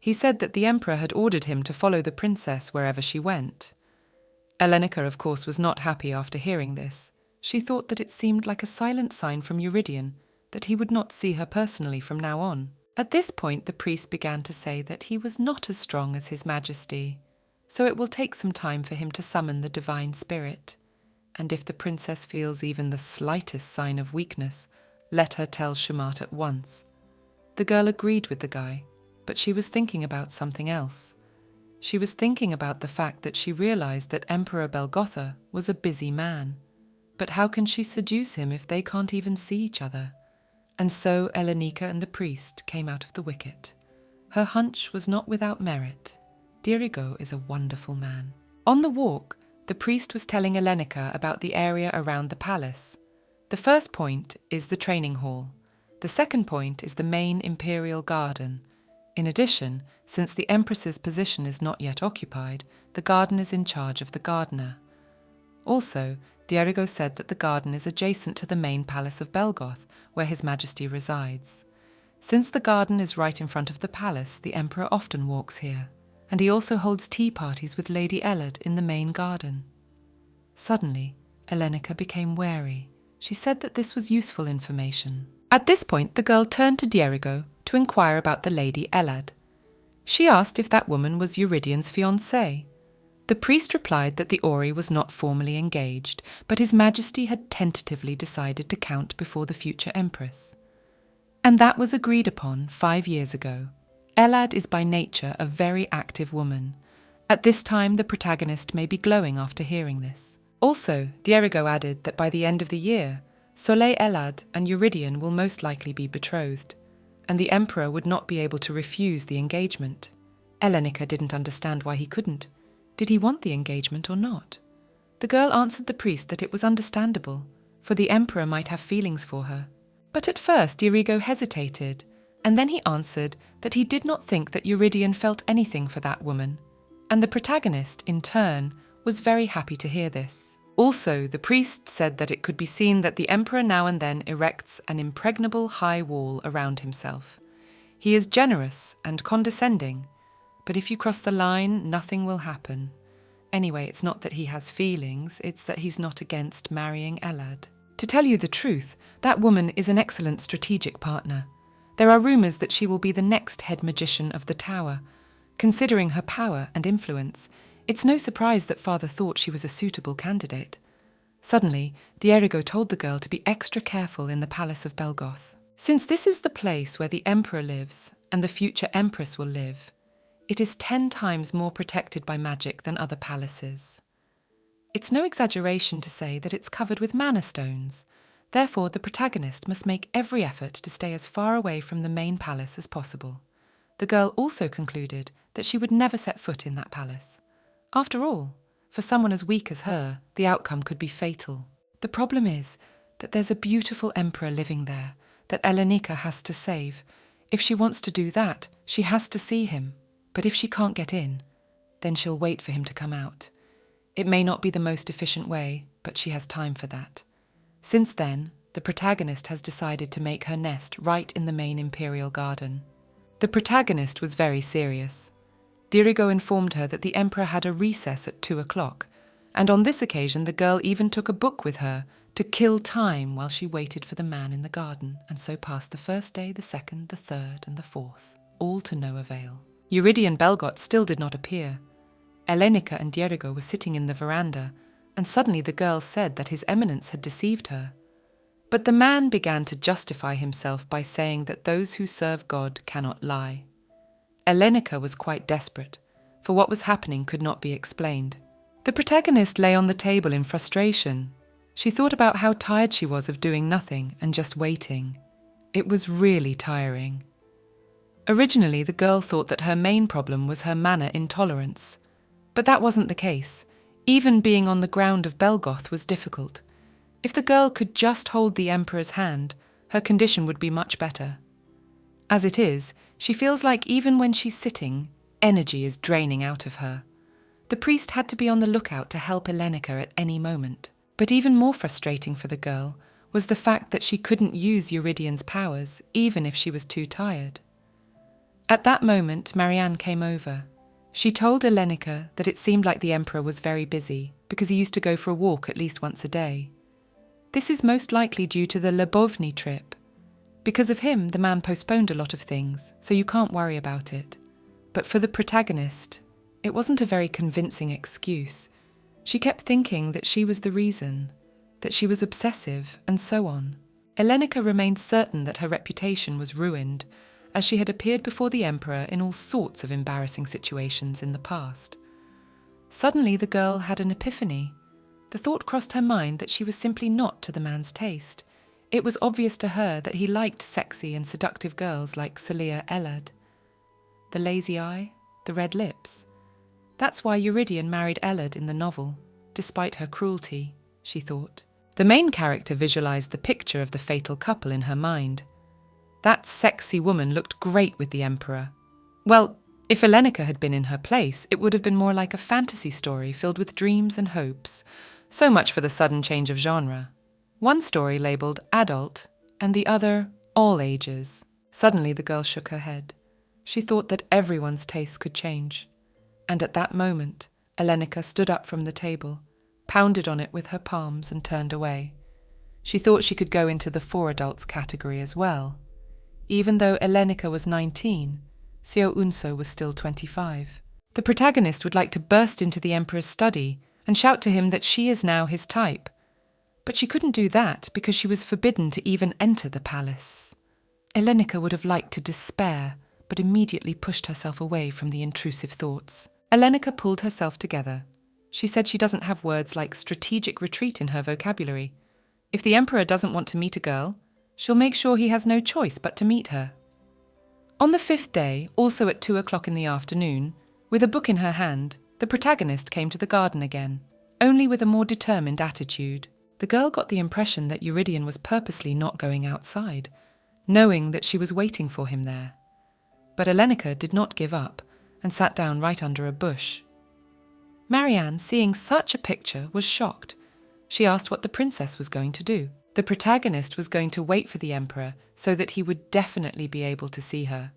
He said that the emperor had ordered him to follow the princess wherever she went. Elenica, of course, was not happy after hearing this. She thought that it seemed like a silent sign from Euridian that he would not see her personally from now on. At this point, the priest began to say that he was not as strong as His Majesty, so it will take some time for him to summon the divine spirit. And if the princess feels even the slightest sign of weakness, let her tell Shumat at once. The girl agreed with the guy, but she was thinking about something else. She was thinking about the fact that she realized that Emperor Belgotha was a busy man. But how can she seduce him if they can't even see each other? And so Elenica and the priest came out of the wicket. Her hunch was not without merit. Dirigo is a wonderful man. On the walk, the priest was telling Elenica about the area around the palace. The first point is the training hall. The second point is the main imperial garden. In addition, since the empress's position is not yet occupied, the garden is in charge of the gardener. Also, Dirigo said that the garden is adjacent to the main palace of Belgoth, where His Majesty resides. Since the garden is right in front of the palace, the emperor often walks here, and he also holds tea parties with Lady Elad in the main garden. Suddenly, Elenica became wary. She said that this was useful information. At this point, the girl turned to Dierigo to inquire about the lady Elad. She asked if that woman was Eurydian's fiancée. The priest replied that the Ori was not formally engaged, but His Majesty had tentatively decided to count before the future empress. And that was agreed upon 5 years ago. Elad is by nature a very active woman. At this time, the protagonist may be glowing after hearing this. Also, Dierigo added that by the end of the year, Soleil Elad and Eurydian will most likely be betrothed, and the emperor would not be able to refuse the engagement. Elenica didn't understand why he couldn't. Did he want the engagement or not? The girl answered the priest that it was understandable, for the emperor might have feelings for her. But at first Dierigo hesitated, and then he answered that he did not think that Eurydian felt anything for that woman, and the protagonist, in turn, was very happy to hear this. Also, the priest said that it could be seen that the emperor now and then erects an impregnable high wall around himself. He is generous and condescending, but if you cross the line, nothing will happen. Anyway, it's not that he has feelings, it's that he's not against marrying Elad. To tell you the truth, that woman is an excellent strategic partner. There are rumours that she will be the next head magician of the tower. Considering her power and influence, it's no surprise that father thought she was a suitable candidate. Suddenly, Dierigo told the girl to be extra careful in the palace of Belgoth. Since this is the place where the emperor lives and the future empress will live, it is 10 times more protected by magic than other palaces. It's no exaggeration to say that it's covered with mana stones. Therefore, the protagonist must make every effort to stay as far away from the main palace as possible. The girl also concluded that she would never set foot in that palace. After all, for someone as weak as her, the outcome could be fatal. The problem is that there's a beautiful emperor living there that Elenica has to save. If she wants to do that, she has to see him. But if she can't get in, then she'll wait for him to come out. It may not be the most efficient way, but she has time for that. Since then, the protagonist has decided to make her nest right in the main imperial garden. The protagonist was very serious. Dierigo informed her that the emperor had a recess at 2 o'clock, and on this occasion the girl even took a book with her to kill time while she waited for the man in the garden, and so passed the first day, the second, the third, and the fourth, all to no avail. Eurydian Belgoth still did not appear. Elenica and Dierigo were sitting in the veranda, and suddenly the girl said that His Eminence had deceived her. But the man began to justify himself by saying that those who serve God cannot lie. Elenica was quite desperate, for what was happening could not be explained. The protagonist lay on the table in frustration. She thought about how tired she was of doing nothing and just waiting. It was really tiring. Originally, the girl thought that her main problem was her mana intolerance. But that wasn't the case. Even being on the ground of Belgoth was difficult. If the girl could just hold the emperor's hand, her condition would be much better. As it is, she feels like even when she's sitting, energy is draining out of her. The priest had to be on the lookout to help Elenica at any moment. But even more frustrating for the girl was the fact that she couldn't use Eurydian's powers, even if she was too tired. At that moment, Marianne came over. She told Elenica that it seemed like the emperor was very busy, because he used to go for a walk at least once a day. This is most likely due to the Lebovny trip. Because of him, the man postponed a lot of things, so you can't worry about it. But for the protagonist, it wasn't a very convincing excuse. She kept thinking that she was the reason, that she was obsessive, and so on. Elenica remained certain that her reputation was ruined, as she had appeared before the emperor in all sorts of embarrassing situations in the past. Suddenly the girl had an epiphany. The thought crossed her mind that she was simply not to the man's taste. It was obvious to her that he liked sexy and seductive girls like Soleil Elad. The lazy eye, the red lips. That's why Eurydian married Elad in the novel, despite her cruelty, she thought. The main character visualized the picture of the fatal couple in her mind. That sexy woman looked great with the emperor. Well, if Elenica had been in her place, it would have been more like a fantasy story filled with dreams and hopes. So much for the sudden change of genre. One story labelled adult, and the other all ages. Suddenly the girl shook her head. She thought that everyone's tastes could change. And at that moment, Elenica stood up from the table, pounded on it with her palms and turned away. She thought she could go into the for adults category as well. Even though Elenica was 19, Seo Unso was still 25. The protagonist would like to burst into the emperor's study and shout to him that she is now his type. But she couldn't do that because she was forbidden to even enter the palace. Elenica would have liked to despair, but immediately pushed herself away from the intrusive thoughts. Elenica pulled herself together. She said she doesn't have words like strategic retreat in her vocabulary. If the emperor doesn't want to meet a girl, she'll make sure he has no choice but to meet her. On the 5th day, also at 2 o'clock in the afternoon, with a book in her hand, the protagonist came to the garden again, only with a more determined attitude. The girl got the impression that Eurydion was purposely not going outside, knowing that she was waiting for him there. But Elenica did not give up and sat down right under a bush. Marianne, seeing such a picture, was shocked. She asked what the princess was going to do. The protagonist was going to wait for the emperor so that he would definitely be able to see her.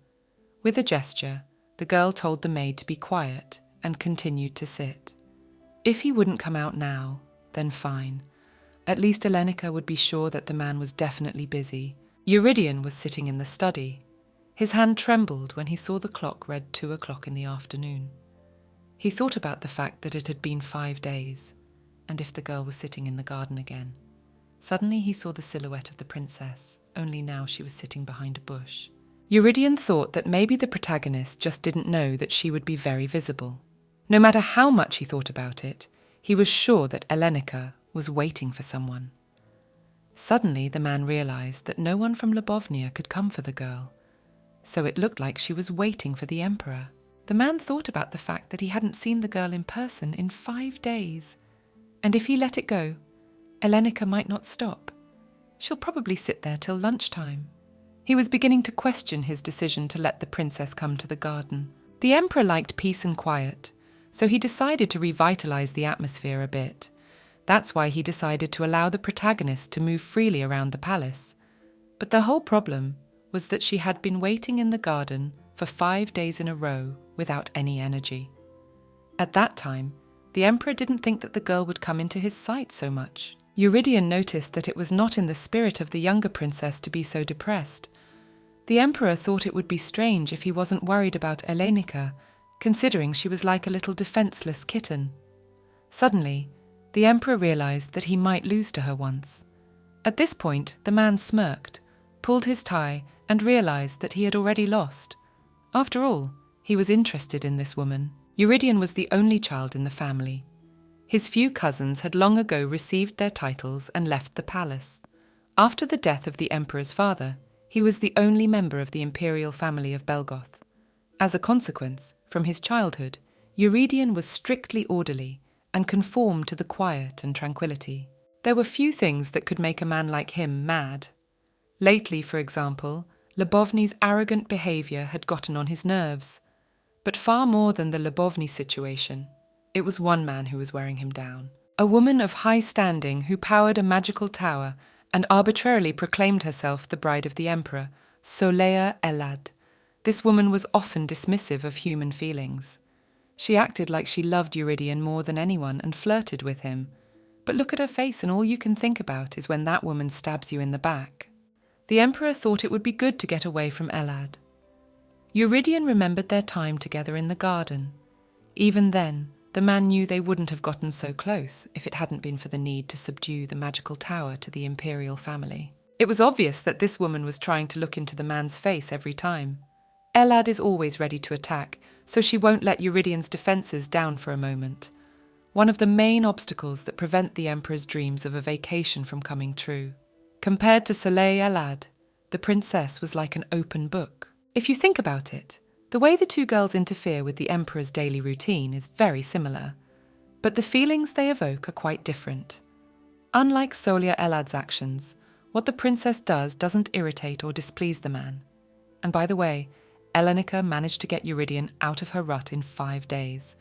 With a gesture, the girl told the maid to be quiet and continued to sit. If he wouldn't come out now, then fine. At least Elenica would be sure that the man was definitely busy. Eurydion was sitting in the study. His hand trembled when he saw the clock read 2 o'clock in the afternoon. He thought about the fact that it had been 5 days, and if the girl was sitting in the garden again. Suddenly he saw the silhouette of the princess, only now she was sitting behind a bush. Eurydion thought that maybe the protagonist just didn't know that she would be very visible. No matter how much he thought about it, he was sure that Elenica was waiting for someone. Suddenly the man realized that no one from Lubovnia could come for the girl, so it looked like she was waiting for the emperor. The man thought about the fact that he hadn't seen the girl in person in 5 days, and if he let it go, Elenica might not stop. She'll probably sit there till lunchtime. He was beginning to question his decision to let the princess come to the garden. The emperor liked peace and quiet, so he decided to revitalize the atmosphere a bit. That's why he decided to allow the protagonist to move freely around the palace. But the whole problem was that she had been waiting in the garden for 5 days in a row without any energy. At that time, the emperor didn't think that the girl would come into his sight so much. Eurydion noticed that it was not in the spirit of the younger princess to be so depressed. The emperor thought it would be strange if he wasn't worried about Elenica, considering she was like a little defenseless kitten. Suddenly, the emperor realized that he might lose to her once. At this point, the man smirked, pulled his tie, and realized that he had already lost. After all, he was interested in this woman. Eurydion was the only child in the family. His few cousins had long ago received their titles and left the palace. After the death of the emperor's father, he was the only member of the imperial family of Belgoth. As a consequence, from his childhood, Eurydion was strictly orderly and conformed to the quiet and tranquility. There were few things that could make a man like him mad. Lately, for example, Lubovny's arrogant behaviour had gotten on his nerves. But far more than the Lubovny situation, it was one man who was wearing him down. A woman of high standing who powered a magical tower and arbitrarily proclaimed herself the bride of the emperor, Solea Elad. This woman was often dismissive of human feelings. She acted like she loved Eurydion more than anyone and flirted with him. But look at her face and all you can think about is when that woman stabs you in the back. The emperor thought it would be good to get away from Elad. Eurydion remembered their time together in the garden. Even then, the man knew they wouldn't have gotten so close if it hadn't been for the need to subdue the magical tower to the imperial family. It was obvious that this woman was trying to look into the man's face every time. Elad is always ready to attack, so she won't let Eurydion's defences down for a moment. One of the main obstacles that prevent the emperor's dreams of a vacation from coming true. Compared to Soleil Elad, the princess was like an open book. If you think about it, the way the two girls interfere with the emperor's daily routine is very similar, but the feelings they evoke are quite different. Unlike Solia Elad's actions, what the princess does doesn't irritate or displease the man. And by the way, Elenica managed to get Eurydion out of her rut in 5 days,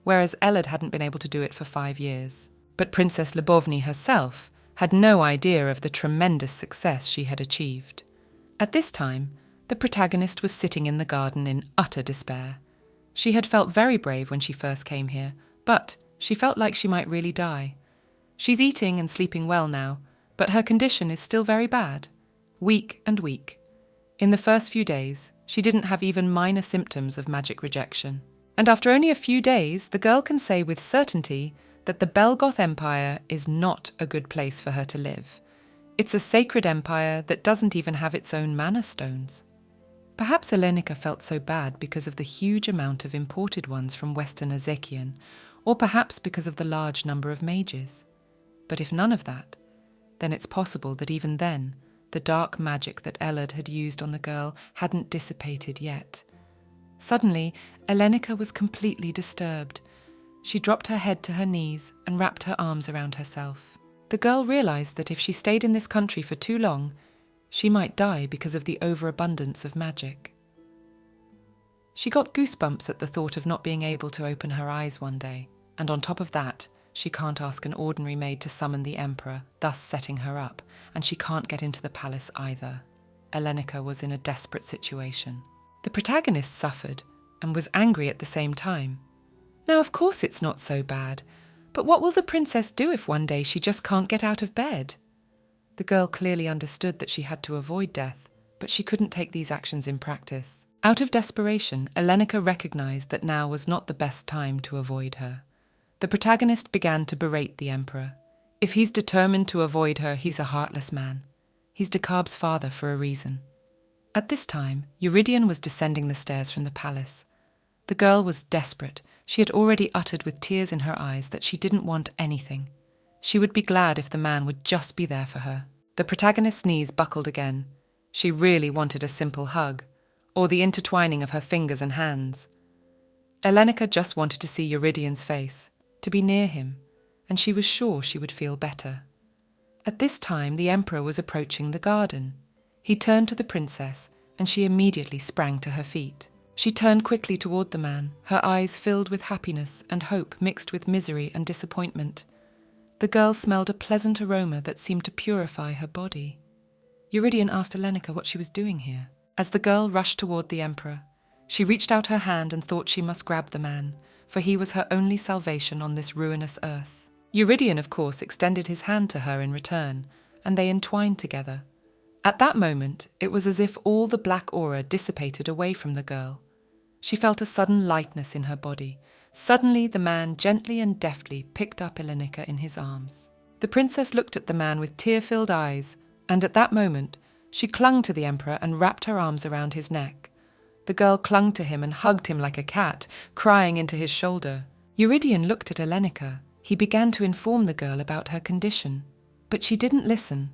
whereas Elad hadn't been able to do it for 5 years. But Princess Lubovny herself had no idea of the tremendous success she had achieved. At this time, the protagonist was sitting in the garden in utter despair. She had felt very brave when she first came here, but she felt like she might really die. She's eating and sleeping well now, but her condition is still very bad, weak and weak. In the first few days, she didn't have even minor symptoms of magic rejection. And after only a few days, the girl can say with certainty that the Belgoth Empire is not a good place for her to live. It's a sacred empire that doesn't even have its own mana stones. Perhaps Elenica felt so bad because of the huge amount of imported ones from Western Ezekian, or perhaps because of the large number of mages. But if none of that, then it's possible that even then, the dark magic that Ellard had used on the girl hadn't dissipated yet. Suddenly, Elenica was completely disturbed. She dropped her head to her knees and wrapped her arms around herself. The girl realized that if she stayed in this country for too long, she might die because of the overabundance of magic. She got goosebumps at the thought of not being able to open her eyes one day, and on top of that, she can't ask an ordinary maid to summon the Emperor, thus setting her up, and she can't get into the palace either. Elenica was in a desperate situation. The protagonist suffered and was angry at the same time. Now, of course it's not so bad, but what will the princess do if one day she just can't get out of bed? The girl clearly understood that she had to avoid death, but she couldn't take these actions in practice. Out of desperation, Elenica recognized that now was not the best time to avoid her. The protagonist began to berate the Emperor. If he's determined to avoid her, he's a heartless man. He's Decab's father for a reason. At this time, Eurydion was descending the stairs from the palace. The girl was desperate. She had already uttered with tears in her eyes that she didn't want anything. She would be glad if the man would just be there for her. The protagonist's knees buckled again. She really wanted a simple hug, or the intertwining of her fingers and hands. Elenica just wanted to see Eurydion's face, to be near him, and she was sure she would feel better. At this time, the Emperor was approaching the garden. He turned to the princess, and she immediately sprang to her feet. She turned quickly toward the man, her eyes filled with happiness and hope mixed with misery and disappointment. The girl smelled a pleasant aroma that seemed to purify her body. Eurydion asked Elenica what she was doing here. As the girl rushed toward the Emperor, she reached out her hand and thought she must grab the man, for he was her only salvation on this ruinous earth. Eurydion, of course, extended his hand to her in return, and they entwined together. At that moment, it was as if all the black aura dissipated away from the girl. She felt a sudden lightness in her body. Suddenly, the man gently and deftly picked up Elenica in his arms. The princess looked at the man with tear-filled eyes, and at that moment, she clung to the Emperor and wrapped her arms around his neck. The girl clung to him and hugged him like a cat, crying into his shoulder. Eurydion looked at Elenica. He began to inform the girl about her condition, but she didn't listen.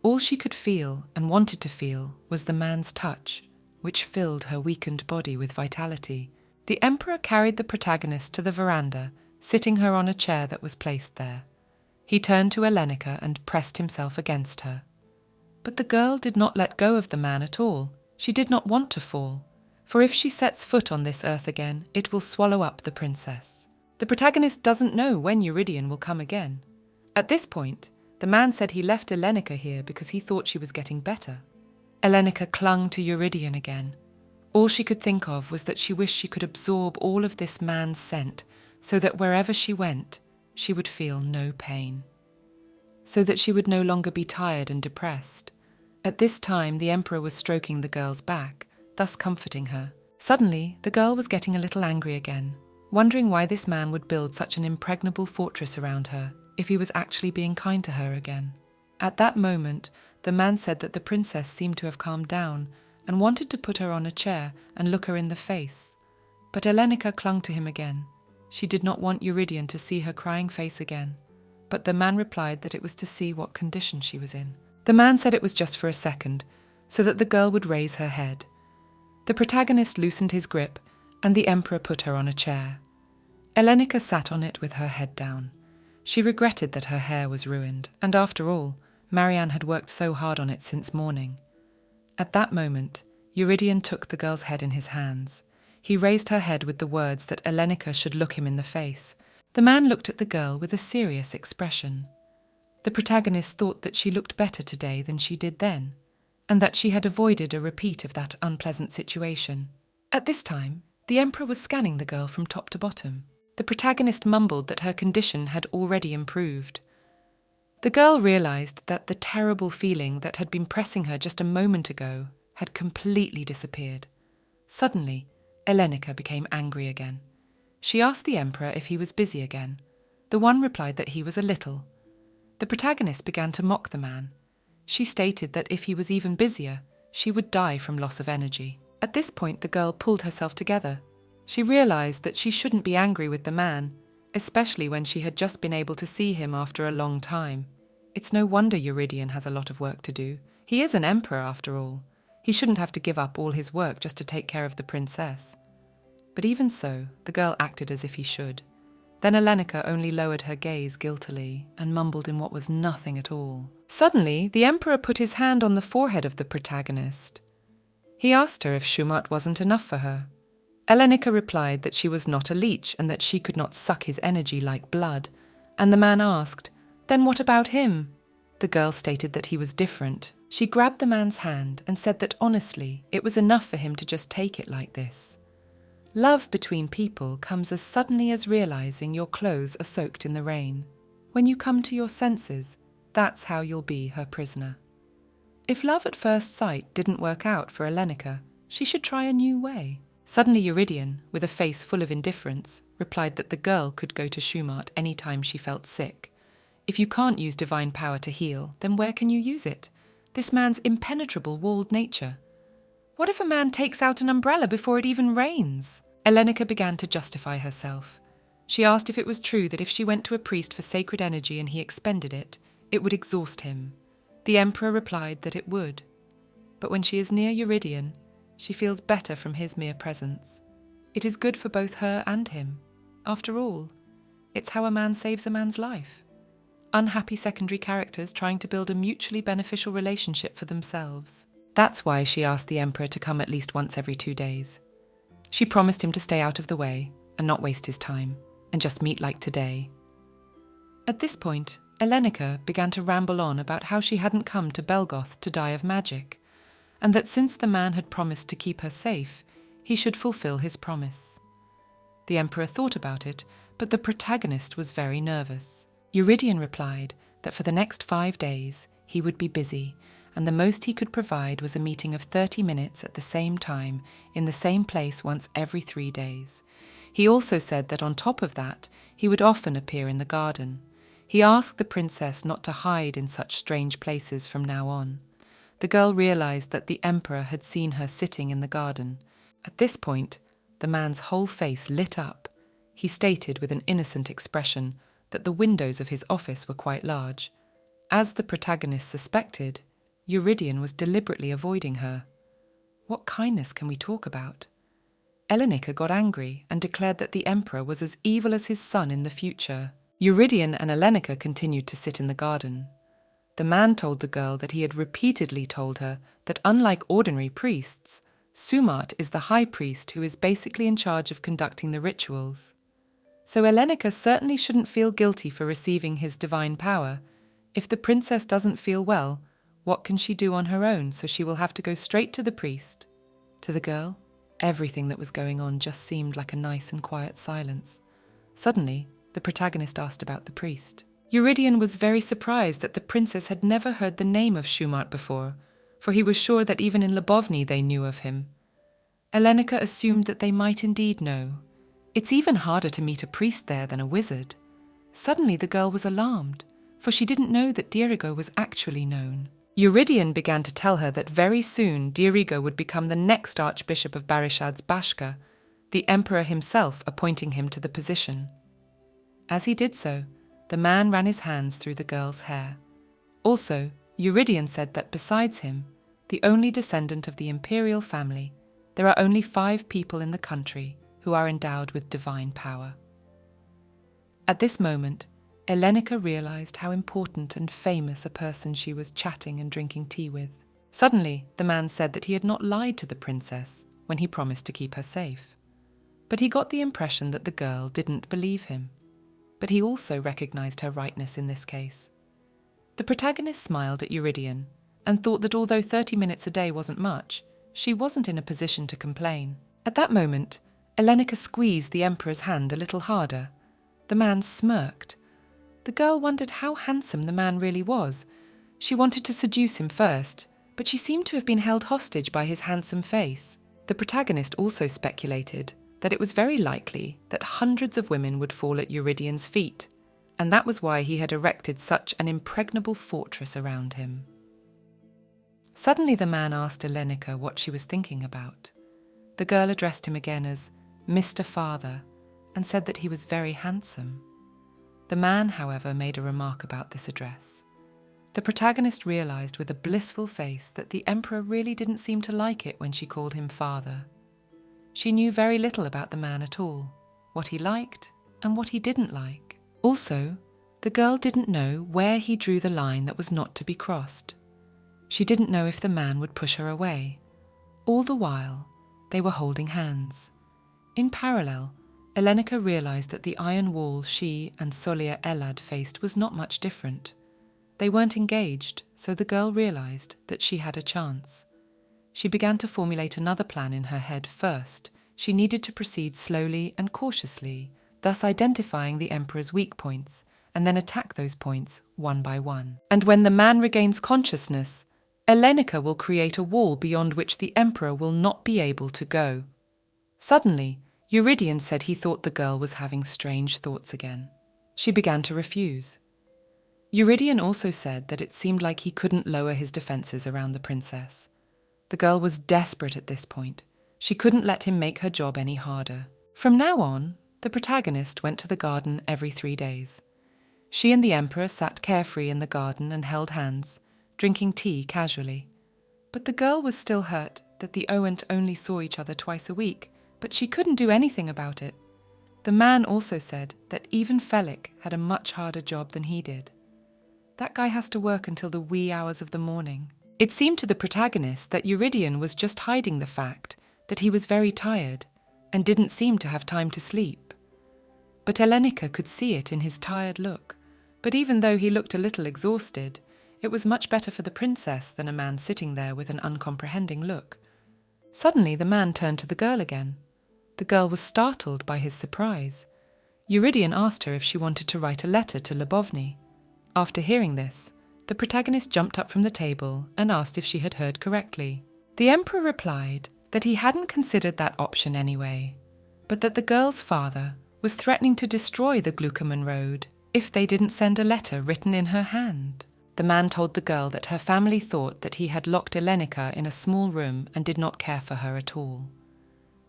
All she could feel and wanted to feel was the man's touch, which filled her weakened body with vitality. The Emperor carried the protagonist to the veranda, sitting her on a chair that was placed there. He turned to Elenica and pressed himself against her. But the girl did not let go of the man at all. She did not want to fall, for if she sets foot on this earth again, it will swallow up the princess. The protagonist doesn't know when Eurydion will come again. At this point, the man said he left Elenica here because he thought she was getting better. Elenica clung to Eurydion again. All she could think of was that she wished she could absorb all of this man's scent, so that wherever she went, she would feel no pain. So that she would no longer be tired and depressed. At this time, the Emperor was stroking the girl's back, thus comforting her. Suddenly, the girl was getting a little angry again, wondering why this man would build such an impregnable fortress around her if he was actually being kind to her again. At that moment, the man said that the princess seemed to have calmed down and wanted to put her on a chair and look her in the face. But Elenica clung to him again. She did not want Eurydion to see her crying face again, but the man replied that it was to see what condition she was in. The man said it was just for a second, so that the girl would raise her head. The protagonist loosened his grip, and the Emperor put her on a chair. Elenica sat on it with her head down. She regretted that her hair was ruined, and after all, Marianne had worked so hard on it since morning. At that moment, Eurydion took the girl's head in his hands. He raised her head with the words that Elenica should look him in the face. The man looked at the girl with a serious expression. The protagonist thought that she looked better today than she did then, and that she had avoided a repeat of that unpleasant situation. At this time, the Emperor was scanning the girl from top to bottom. The protagonist mumbled that her condition had already improved. The girl realized that the terrible feeling that had been pressing her just a moment ago had completely disappeared. Suddenly, Elenica became angry again. She asked the emperor if he was busy again. The one replied that he was a little. The protagonist began to mock the man. She stated that if he was even busier, she would die from loss of energy. At this point, the girl pulled herself together. She realized that she shouldn't be angry with the man, especially when she had just been able to see him after a long time. It's no wonder Eurydion has a lot of work to do. He is an emperor after all. He shouldn't have to give up all his work just to take care of the princess. But even so, the girl acted as if he should. Then Elenica only lowered her gaze guiltily and mumbled in what was nothing at all. Suddenly, the emperor put his hand on the forehead of the protagonist. He asked her if Shumat wasn't enough for her. Elenica replied that she was not a leech and that she could not suck his energy like blood. And the man asked, "Then what about him?" The girl stated that he was different. She grabbed the man's hand and said that honestly, it was enough for him to just take it like this. Love between people comes as suddenly as realizing your clothes are soaked in the rain. When you come to your senses, that's how you'll be her prisoner. If love at first sight didn't work out for Elenica, she should try a new way. Suddenly Eurydion, with a face full of indifference, replied that the girl could go to Shumat any time she felt sick. If you can't use divine power to heal, then where can you use it? This man's impenetrable walled nature. What if a man takes out an umbrella before it even rains? Elenica began to justify herself. She asked if it was true that if she went to a priest for sacred energy and he expended it, it would exhaust him. The emperor replied that it would. But when she is near Eurydion, she feels better from his mere presence. It is good for both her and him. After all, it's how a man saves a man's life. Unhappy secondary characters trying to build a mutually beneficial relationship for themselves. That's why she asked the emperor to come at least once every 2 days. She promised him to stay out of the way and not waste his time, and just meet like today. At this point, Elenica began to ramble on about how she hadn't come to Belgoth to die of magic, and that since the man had promised to keep her safe, he should fulfill his promise. The emperor thought about it, but the protagonist was very nervous. Eurydion replied that for the next 5 days he would be busy, and the most he could provide was a meeting of 30 minutes at the same time in the same place once every 3 days. He also said that on top of that, he would often appear in the garden. He asked the princess not to hide in such strange places from now on. The girl realized that the emperor had seen her sitting in the garden. At this point, the man's whole face lit up. He stated with an innocent expression that the windows of his office were quite large. As the protagonist suspected, Eurydion was deliberately avoiding her. What kindness can we talk about? Elenica got angry and declared that the emperor was as evil as his son in the future. Eurydion and Elenica continued to sit in the garden. The man told the girl that he had repeatedly told her that unlike ordinary priests, Shumat is the high priest who is basically in charge of conducting the rituals. So Elenica certainly shouldn't feel guilty for receiving his divine power. If the princess doesn't feel well, what can she do on her own, so she will have to go straight to the priest? To the girl, everything that was going on just seemed like a nice and quiet silence. Suddenly, the protagonist asked about the priest. Eurydion was very surprised that the princess had never heard the name of Shumat before, for he was sure that even in Lubovny they knew of him. Elenica assumed that they might indeed know. It's even harder to meet a priest there than a wizard. Suddenly the girl was alarmed, for she didn't know that Dirigo was actually known. Eurydion began to tell her that very soon Dirigo would become the next Archbishop of Barishad's Bashka, the emperor himself appointing him to the position. As he did so, the man ran his hands through the girl's hair. Also, Eurydion said that besides him, the only descendant of the imperial family, there are only 5 people in the country who are endowed with divine power. At this moment, Elenica realized how important and famous a person she was chatting and drinking tea with. Suddenly, the man said that he had not lied to the princess when he promised to keep her safe. But he got the impression that the girl didn't believe him. But he also recognized her rightness in this case. The protagonist smiled at Eurydion and thought that although 30 minutes a day wasn't much, she wasn't in a position to complain. At that moment, Elenica squeezed the emperor's hand a little harder. The man smirked. The girl wondered how handsome the man really was. She wanted to seduce him first, but she seemed to have been held hostage by his handsome face. The protagonist also speculated that it was very likely that hundreds of women would fall at Eurydian's feet, and that was why he had erected such an impregnable fortress around him. Suddenly the man asked Elenica what she was thinking about. The girl addressed him again as Mr. Father and said that he was very handsome. The man, however, made a remark about this address. The protagonist realized with a blissful face that the emperor really didn't seem to like it when she called him father. She knew very little about the man at all, what he liked and what he didn't like. Also, the girl didn't know where he drew the line that was not to be crossed. She didn't know if the man would push her away. All the while, they were holding hands. In parallel, Elenica realized that the iron wall she and Solia Elad faced was not much different. They weren't engaged, so the girl realized that she had a chance. She began to formulate another plan in her head first. She needed to proceed slowly and cautiously, thus identifying the emperor's weak points, and then attack those points one by one. And when the man regains consciousness, Elenica will create a wall beyond which the emperor will not be able to go. Suddenly, Eurydian said he thought the girl was having strange thoughts again. She began to refuse. Eurydian also said that it seemed like he couldn't lower his defenses around the princess. The girl was desperate at this point. She couldn't let him make her job any harder. From now on, the protagonist went to the garden every 3 days. She and the emperor sat carefree in the garden and held hands, drinking tea casually. But the girl was still hurt that the Owent only saw each other twice a week, but she couldn't do anything about it. The man also said that even Felik had a much harder job than he did. That guy has to work until the wee hours of the morning. It seemed to the protagonist that Eurydian was just hiding the fact that he was very tired and didn't seem to have time to sleep. But Elenica could see it in his tired look. But even though he looked a little exhausted, it was much better for the princess than a man sitting there with an uncomprehending look. Suddenly the man turned to the girl again. The girl was startled by his surprise. Eurydian asked her if she wanted to write a letter to Lubovny. After hearing this, the protagonist jumped up from the table and asked if she had heard correctly. The emperor replied that he hadn't considered that option anyway, but that the girl's father was threatening to destroy the Glucoman Road if they didn't send a letter written in her hand. The man told the girl that her family thought that he had locked Elenica in a small room and did not care for her at all.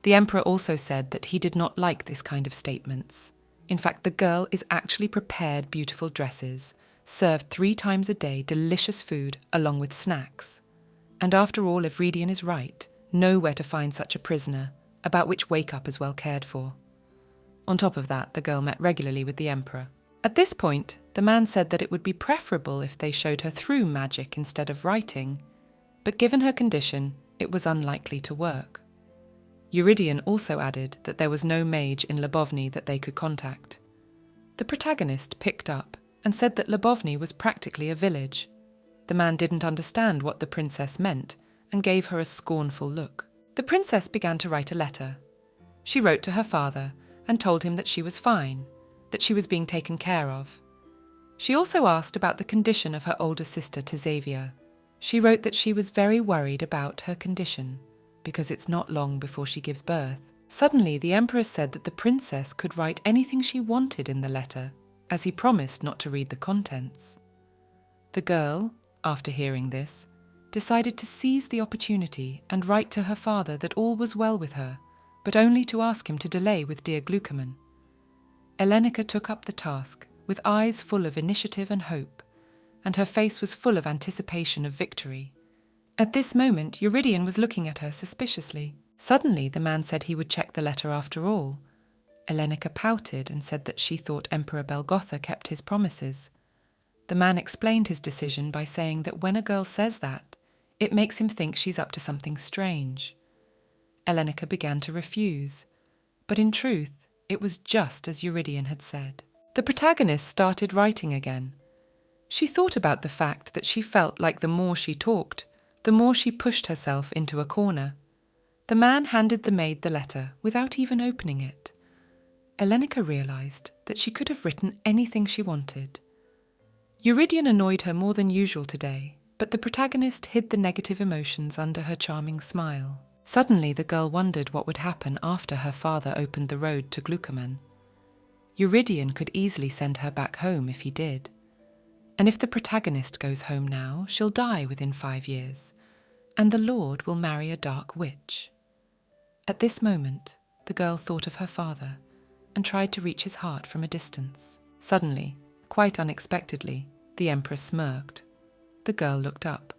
The emperor also said that he did not like this kind of statements. In fact, the girl is actually prepared beautiful dresses, served 3 times a day delicious food along with snacks. And after all, if Eurydian is right, know where to find such a prisoner, about which Wake-up is well cared for. On top of that, the girl met regularly with the emperor. At this point, the man said that it would be preferable if they showed her through magic instead of writing, but given her condition, it was unlikely to work. Eurydian also added that there was no mage in Lubovny that they could contact. The protagonist picked up and said that Lubovny was practically a village. The man didn't understand what the princess meant and gave her a scornful look. The princess began to write a letter. She wrote to her father and told him that she was fine, that she was being taken care of. She also asked about the condition of her older sister Tizavia. She wrote that she was very worried about her condition, because it's not long before she gives birth. Suddenly, the emperor said that the princess could write anything she wanted in the letter, as he promised not to read the contents. The girl, after hearing this, decided to seize the opportunity and write to her father that all was well with her, but only to ask him to delay with dear Glucoman. Elenica took up the task with eyes full of initiative and hope, and her face was full of anticipation of victory. At this moment, Eurydian was looking at her suspiciously. Suddenly, the man said he would check the letter after all. Elenica pouted and said that she thought Emperor Belgotha kept his promises. The man explained his decision by saying that when a girl says that, it makes him think she's up to something strange. Elenica began to refuse, but in truth, it was just as Eurydian had said. The protagonist started writing again. She thought about the fact that she felt like the more she talked, the more she pushed herself into a corner. The man handed the maid the letter without even opening it. Elenica realized that she could have written anything she wanted, Eurydion annoyed her more than usual today, but the protagonist hid the negative emotions under her charming smile. Suddenly, the girl wondered what would happen after her father opened the road to Glucoman. Eurydion could easily send her back home if he did. And if the protagonist goes home now, she'll die within 5 years, and the Lord will marry a dark witch. At this moment, the girl thought of her father and tried to reach his heart from a distance. Suddenly, quite unexpectedly, the Emperor smirked. The girl looked up.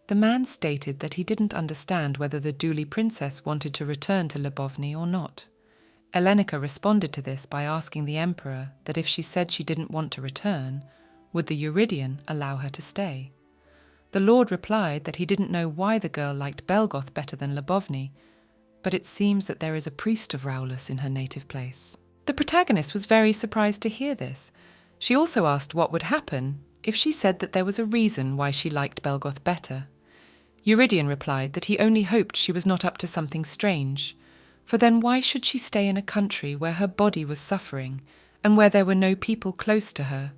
The man stated that he didn't understand whether the Dooley princess wanted to return to Lebovny or not. Elenica responded to this by asking the Emperor that if she said she didn't want to return, would the Eurydion allow her to stay? The Lord replied that he didn't know why the girl liked Belgoth better than Lebovny, but it seems that there is a priest of Raulis in her native place. The protagonist was very surprised to hear this. She also asked what would happen if she said that there was a reason why she liked Belgoth better. Eurydion replied that he only hoped she was not up to something strange, for then why should she stay in a country where her body was suffering and where there were no people close to her?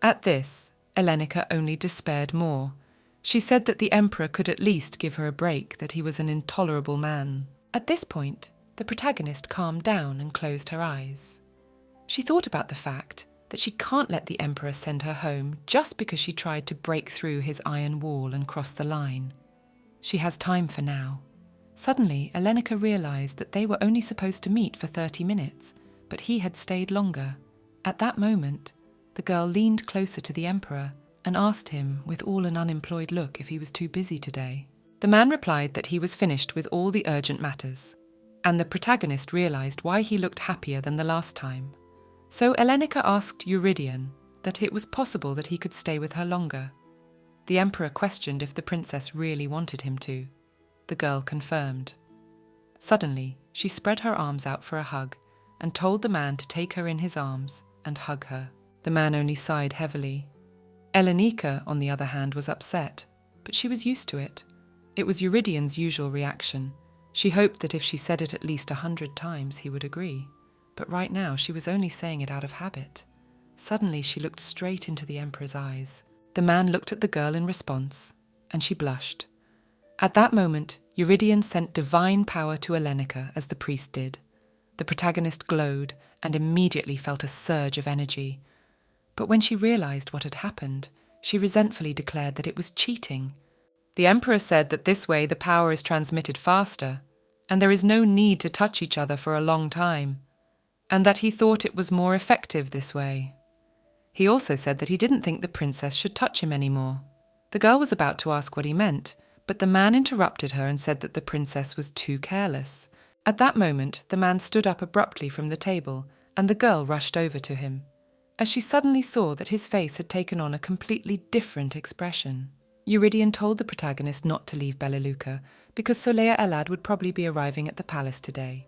At this, Elenica only despaired more. She said that the Emperor could at least give her a break, that he was an intolerable man. At this point, the protagonist calmed down and closed her eyes. She thought about the fact that she can't let the Emperor send her home just because she tried to break through his iron wall and cross the line. She has time for now. Suddenly, Elenica realized that they were only supposed to meet for 30 minutes, but he had stayed longer. At that moment, the girl leaned closer to the Emperor and asked him with all an unemployed look if he was too busy today. The man replied that he was finished with all the urgent matters, and the protagonist realized why he looked happier than the last time. So Elenica asked Eurydion that it was possible that he could stay with her longer. The Emperor questioned if the princess really wanted him to. The girl confirmed. Suddenly, she spread her arms out for a hug and told the man to take her in his arms and hug her. The man only sighed heavily. Elenica, on the other hand, was upset, but she was used to it. It was Eurydion's usual reaction. She hoped that if she said it at least 100 times, he would agree. But right now, she was only saying it out of habit. Suddenly, she looked straight into the Emperor's eyes. The man looked at the girl in response, and she blushed. At that moment, Eurydion sent divine power to Elenica as the priest did. The protagonist glowed and immediately felt a surge of energy. But when she realized what had happened, she resentfully declared that it was cheating. The Emperor said that this way the power is transmitted faster, and there is no need to touch each other for a long time, and that he thought it was more effective this way. He also said that he didn't think the princess should touch him anymore. The girl was about to ask what he meant, but the man interrupted her and said that the princess was too careless. At that moment, the man stood up abruptly from the table, and the girl rushed over to him, as she suddenly saw that his face had taken on a completely different expression. Eurydion told the protagonist not to leave Belaluca, because Solea Elad would probably be arriving at the palace today.